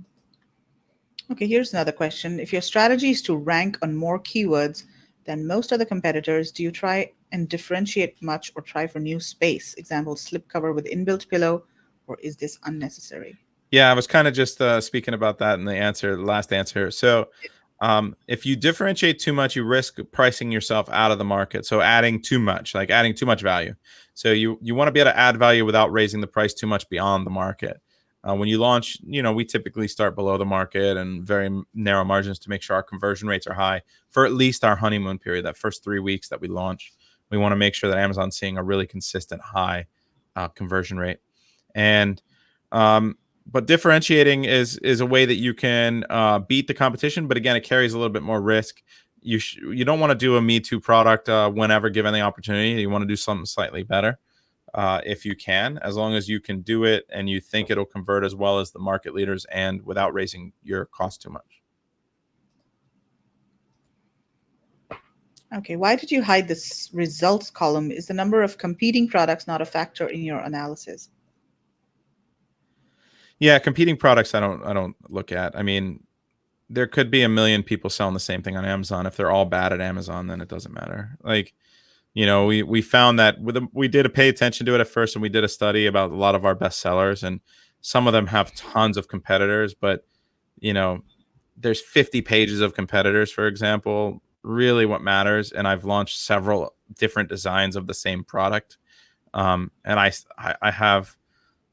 Okay, here's another question. If your strategy is to rank on more keywords than most other competitors, do you try and differentiate much or try for new space? Example, slipcover with inbuilt pillow, or is this unnecessary? Yeah, I was kind of just speaking about that in the last answer. So, if you differentiate too much, you risk pricing yourself out of the market. So, adding too much value. So, you want to be able to add value without raising the price too much beyond the market. When you launch, we typically start below the market and very narrow margins to make sure our conversion rates are high for at least our honeymoon period, that first 3 weeks that we launch. We want to make sure that Amazon's seeing a really consistent high conversion rate. And but differentiating is a way that you can beat the competition, but again, it carries a little bit more risk. You don't want to do a Me Too product whenever given the opportunity. You want to do something slightly better. if you can, as long as you can do it and you think it'll convert as well as the market leaders and without raising your cost too much. Okay, why did you hide this results column? Is the number of competing products not a factor in your analysis? Yeah, competing products I don't look at. I mean, there could be a million people selling the same thing on Amazon. If they're all bad at Amazon, then it doesn't matter. Like, we found that we did pay attention to it at first, and we did a study about a lot of our best sellers, and some of them have tons of competitors, but you know, there's 50 pages of competitors, for example. Really, what matters, and I've launched several different designs of the same product, and I have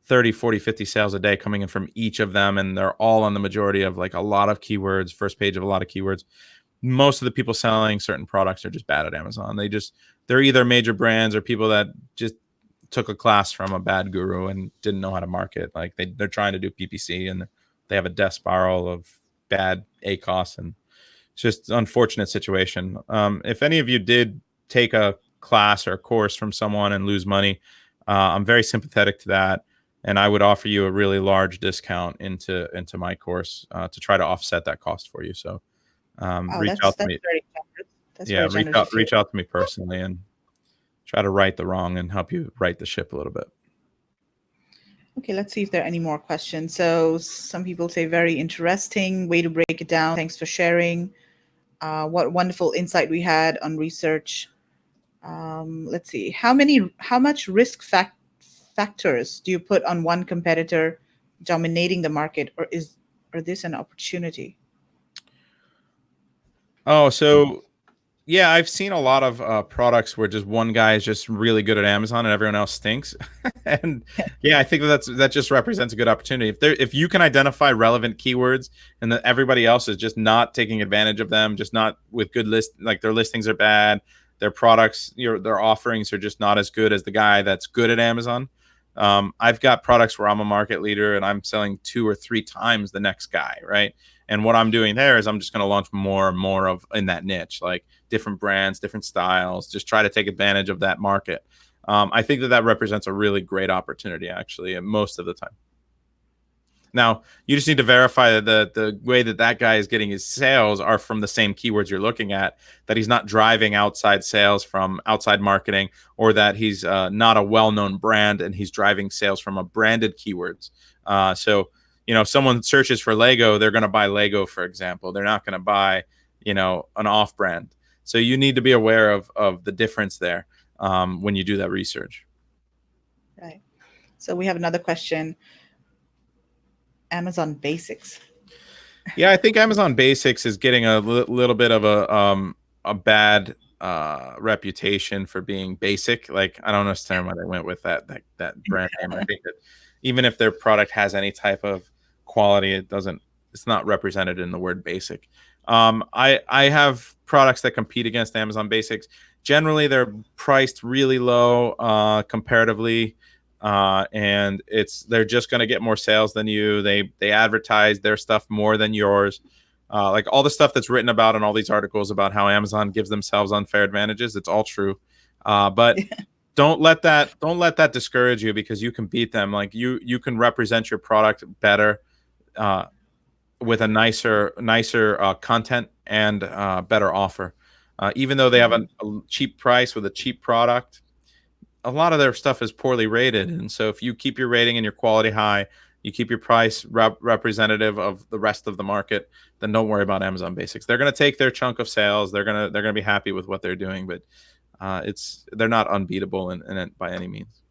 30, 40, 50 sales a day coming in from each of them, and they're all on the majority of like a lot of keywords, first page of a lot of keywords. Most of the people selling certain products are just bad at Amazon. They're either major brands or people that just took a class from a bad guru and didn't know how to market. Like they're trying to do PPC and they have a death spiral of bad ACOS, and it's just an unfortunate situation. If any of you did take a class or a course from someone and lose money, I'm very sympathetic to that, and I would offer you a really large discount into my course to try to offset that cost for you. So Oh, reach out to that's me. very generous. That's Yeah, very generous of you. reach out to me personally and try to right the wrong and help you right the ship a little bit. Okay, let's see if there are any more questions. So some people say very interesting way to break it down. Thanks for sharing. What wonderful insight we had on research. Let's see. How much factors do you put on one competitor dominating the market, or this an opportunity? Oh, so yeah, I've seen a lot of products where just one guy is just really good at Amazon and everyone else stinks. And yeah, I think that just represents a good opportunity. If you can identify relevant keywords and that everybody else is just not taking advantage of them, just not with good like their listings are bad, their products, their offerings are just not as good as the guy that's good at Amazon. I've got products where I'm a market leader and I'm selling 2 or 3 times the next guy, right? And what I'm doing there is I'm just going to launch more and more of in that niche, like different brands, different styles, just try to take advantage of that market. I think that represents a really great opportunity, actually, most of the time. Now, you just need to verify that the way that guy is getting his sales are from the same keywords you're looking at, that he's not driving outside sales from outside marketing, or that he's not a well-known brand and he's driving sales from a branded keywords. So, if someone searches for Lego, they're going to buy Lego, for example. They're not going to buy, an off-brand. So you need to be aware of the difference there when you do that research. Right. So we have another question. Amazon Basics. Yeah, I think Amazon Basics is getting a little bit of a bad reputation for being basic. Like, I don't understand why they went with that brand name. I think that even if their product has any type of quality, it's not represented in the word basic. I have products that compete against Amazon Basics. Generally, they're priced really low comparatively. And they're just going to get more sales than you. They advertise their stuff more than yours. Like all the stuff that's written about in all these articles about how Amazon gives themselves unfair advantages, it's all true. But don't let that discourage you, because you can beat them. Like you can represent your product better with a nicer content and better offer. Even though they have a cheap price with a cheap product, a lot of their stuff is poorly rated. And so if you keep your rating and your quality high, you keep your price representative of the rest of the market, then don't worry about Amazon Basics. They're going to take their chunk of sales. They're going to be happy with what they're doing, but they're not unbeatable in it by any means.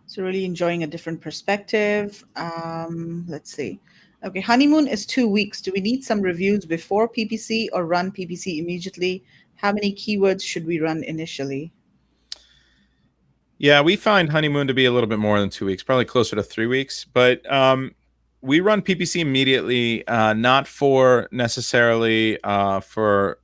So really enjoying a different perspective. Let's see. Okay, honeymoon is 2 weeks. Do we need some reviews before PPC or run PPC immediately? How many keywords should we run initially? Yeah, we find honeymoon to be a little bit more than 2 weeks, probably closer to 3 weeks. But we run PPC immediately, not for necessarily for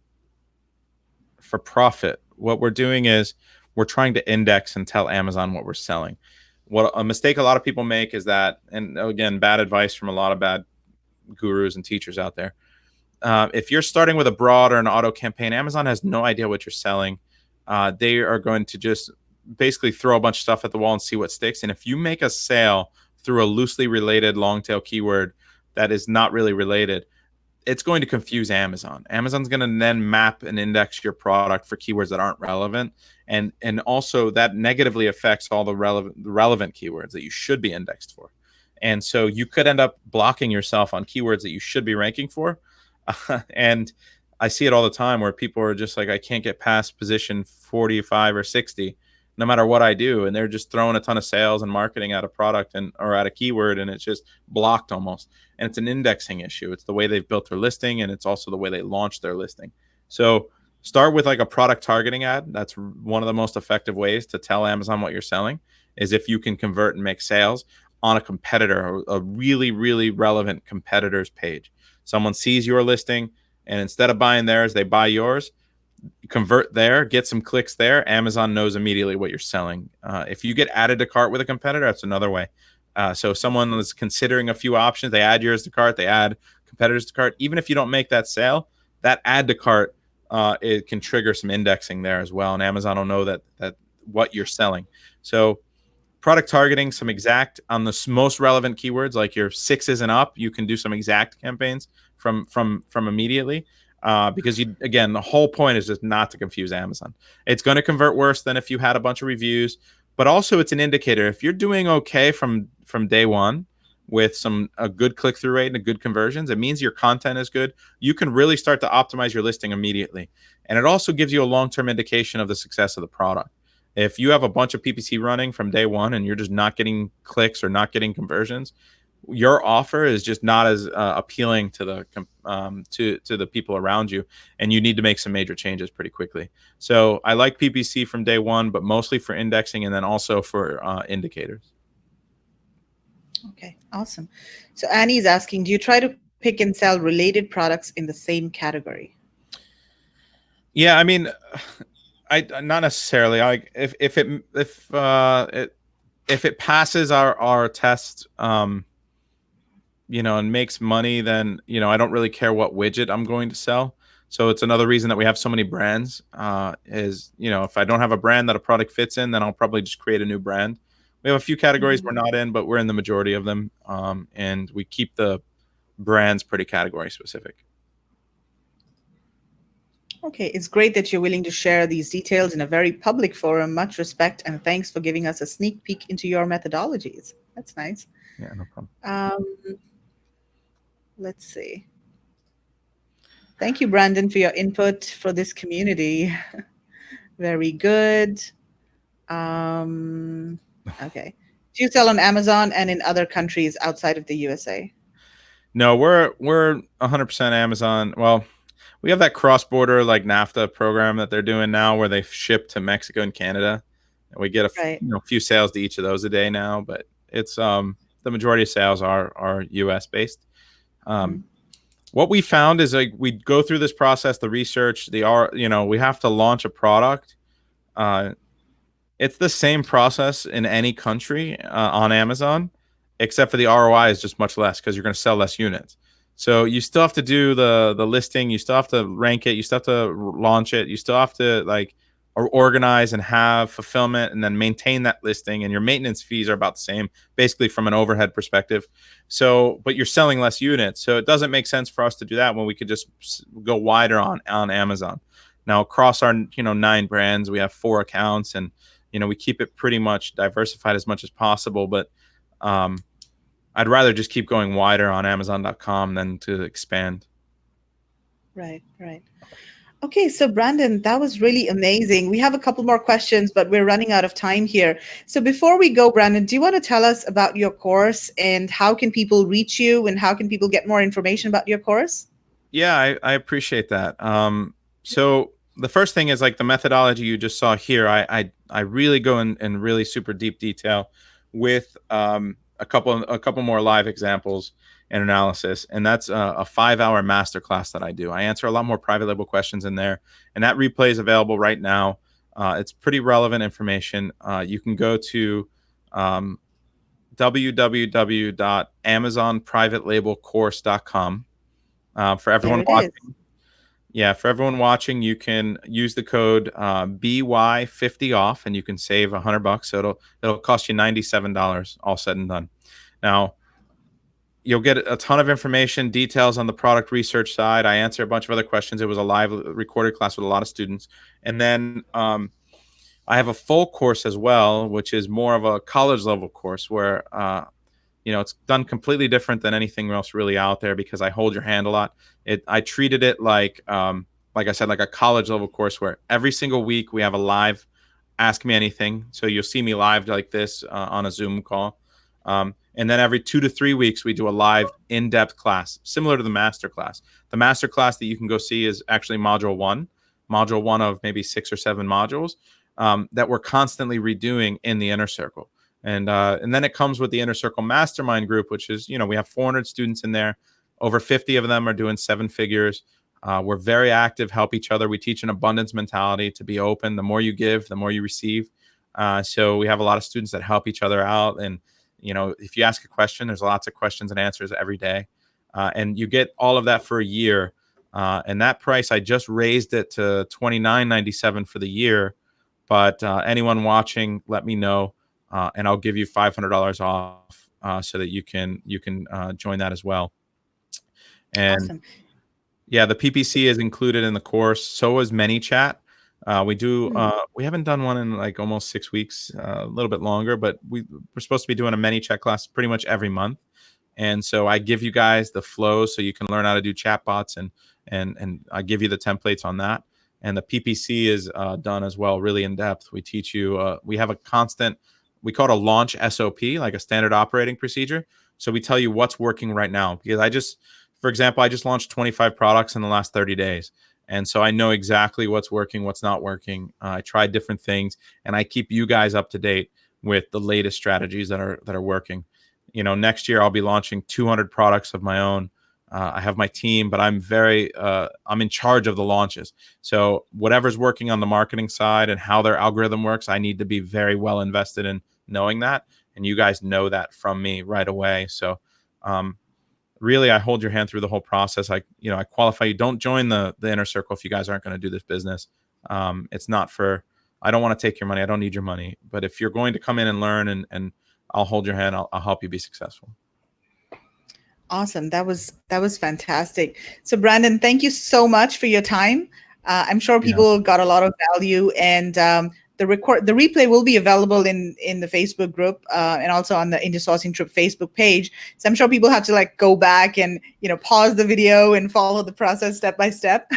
profit. What we're doing is we're trying to index and tell Amazon what we're selling. What a mistake a lot of people make is that, and again, bad advice from a lot of bad gurus and teachers out there. If you're starting with a broad or an auto campaign, Amazon has no idea what you're selling. They are going to just basically throw a bunch of stuff at the wall and see what sticks. And if you make a sale through a loosely related long tail keyword that is not really related, it's going to confuse Amazon. Amazon's going to then map and index your product for keywords that aren't relevant, and also that negatively affects all the relevant keywords that you should be indexed for. And so you could end up blocking yourself on keywords that you should be ranking for. And I see it all the time where people are just like, I can't get past position 45 or 60 no matter what I do, and they're just throwing a ton of sales and marketing at a product and or at a keyword, and it's just blocked almost. And it's an indexing issue. It's the way they've built their listing, and it's also the way they launch their listing. So start with like a product targeting ad. That's one of the most effective ways to tell Amazon what you're selling, is if you can convert and make sales on a competitor, a really, really relevant competitor's page. Someone sees your listing, and instead of buying theirs, they buy yours. Convert there, get some clicks there. Amazon knows immediately what you're selling. If you get added to cart with a competitor, that's another way. So if someone is considering a few options, they add yours to cart, they add competitors to cart. Even if you don't make that sale, that add to cart, it can trigger some indexing there as well, and Amazon will know that what you're selling. So product targeting, some exact on the most relevant keywords, like your sixes and up, you can do some exact campaigns from immediately. Because you, again, the whole point is just not to confuse Amazon. It's going to convert worse than if you had a bunch of reviews, but also it's an indicator. If you're doing okay from day one with some a good click through rate and a good conversions, it means your content is good. You can really start to optimize your listing immediately, and it also gives you a long term indication of the success of the product. If you have a bunch of PPC running from day one and you're just not getting clicks or not getting conversions, your offer is just not as appealing to the people around you, and you need to make some major changes pretty quickly. So I like PPC from day one, but mostly for indexing and then also for indicators. Okay, awesome. So Annie is asking, do you try to pick and sell related products in the same category? Yeah, I mean, I not necessarily. Like if it passes our test, and makes money, then I don't really care what widget I'm going to sell. So it's another reason that we have so many brands. Is if I don't have a brand that a product fits in, then I'll probably just create a new brand. We have a few categories we're Mhm. not in, but we're in the majority of them, and we keep the brands pretty category specific. Okay, it's great that you're willing to share these details in a very public forum. Much respect, and thanks for giving us a sneak peek into your methodologies. That's nice. Yeah, no problem. Um, let's see. Thank you, Brandon, for your input for this community. Very good. Um, okay. Do you sell on Amazon and in other countries outside of the USA? No, we're 100% Amazon. Well, we have that cross border like NAFTA program that they're doing now, where they ship to Mexico and Canada, and we get Right. few sales to each of those a day now. But it's the majority of sales are U.S. based. Um, Mhm. what we found is like we go through this process, the research, we have to launch a product. Uh, it's the same process in any country on Amazon, except for the ROI is just much less because you're going to sell less units. So you still have to do the listing, you still have to rank it, you still have to launch it, you still have to like or organize and have fulfillment and then maintain that listing, and your maintenance fees are about the same, basically from an overhead perspective. So, but you're selling less units, so it doesn't make sense for us to do that when we could just go wider on Amazon. Now across our 9 brands, we have 4 accounts, and we keep it pretty much diversified as much as possible, but um, I'd rather just keep going wider on Amazon.com than to expand. Right, right. Okay, so Brandon, that was really amazing. We have a couple more questions, but we're running out of time here. So before we go, Brandon, do you want to tell us about your course and how can people reach you and how can people get more information about your course? Yeah, I appreciate that. So the first thing is like the methodology you just saw here. I really go in really super deep detail with a couple more live examples and analysis, and that's a 5-hour masterclass that I do. I answer a lot more private label questions in there, and that replay is available right now. It's pretty relevant information. You can go to um, www.amazonprivatelabelcourse.com. For There everyone it is. watching, Yeah, for everyone watching, you can use the code BY50 off, and you can save $100. So it'll cost you $97, all said and done. Now, you'll get a ton of information, details on the product research side. I answer a bunch of other questions. It was a live recorded class with a lot of students, and then I have a full course as well, which is more of a college level course where it's done completely different than anything else really out there because I hold your hand a lot. I treated it like I said, like a college level course where every single week we have a live Ask Me Anything. So you'll see me live like this on a Zoom call. And then every 2 to 3 weeks, we do a live in-depth class, similar to the masterclass. The masterclass that you can go see is actually module one of maybe 6 or 7 modules that we're constantly redoing in the inner circle. And then it comes with the Inner Circle Mastermind group, which is, we have 400 students in there. Over 50 of them are doing 7 figures. We're very active, help each other. We teach an abundance mentality to be open. The more you give, the more you receive. So we have a lot of students that help each other out. And, if you ask a question, there's lots of questions and answers every day. And you get all of that for a year. And that price, I just raised it to $29.97 for the year. But anyone watching, let me know. And I'll give you $500 off so that you can join that as well. And Awesome. yeah, the PPC is included in the course. So is ManyChat. Hmm. We haven't done one in like almost 6 weeks, a little bit longer, but we're supposed to be doing a ManyChat class pretty much every month. And so I give you guys the flow so you can learn how to do chatbots and I give you the templates on that. And the PPC is done as well, really in depth. We teach you. We have a constant. We call it a launch SOP, like a standard operating procedure. So we tell you what's working right now. Because for example, I just launched 25 products in the last 30 days. And so I know exactly what's working, what's not working. I tried different things, and I keep you guys up to date with the latest strategies that are working. Next year I'll be launching 200 products of my own. I have my team, but I'm in charge of the launches. So whatever's working on the marketing side and how their algorithm works, I need to be very well invested in knowing that. And you guys know that from me right away. So really, I hold your hand through the whole process. I qualify you. Don't join the inner circle if you guys aren't going to do this business. It's not for. I don't want to take your money. I don't need your money. But if you're going to come in and learn, and I'll hold your hand. I'll help you be successful. Awesome. That was fantastic. So Brandon, thank you so much for your time. I'm sure Yeah. people got a lot of value, and the replay will be available in the Facebook group and also on the Indie Sourcing Trip Facebook page. So I'm sure people have to like go back and pause the video and follow the process step by step.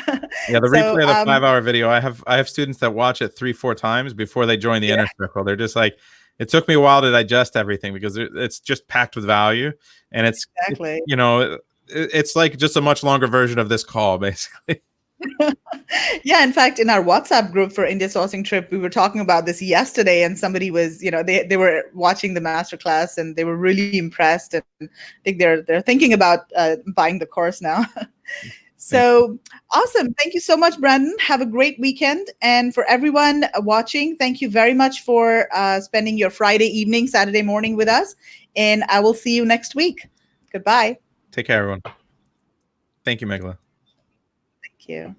Yeah, the So replay of the 5 hour video. I have students that watch it 3-4 times before they join the yeah, inner circle. They're just like, it took me a while to digest everything because it's just packed with value, and exactly. it's like just a much longer version of this call, basically. Yeah, in fact, in our WhatsApp group for India Sourcing Trip, we were talking about this yesterday, and somebody was, they were watching the masterclass and they were really impressed, and I think they're thinking about buying the course now. Thank you. So awesome! Thank you so much, Brandon. Have a great weekend, and for everyone watching, thank you very much for spending your Friday evening, Saturday morning with us, and I will see you next week. Goodbye. Take care, everyone. Thank you, Megla. Thank you.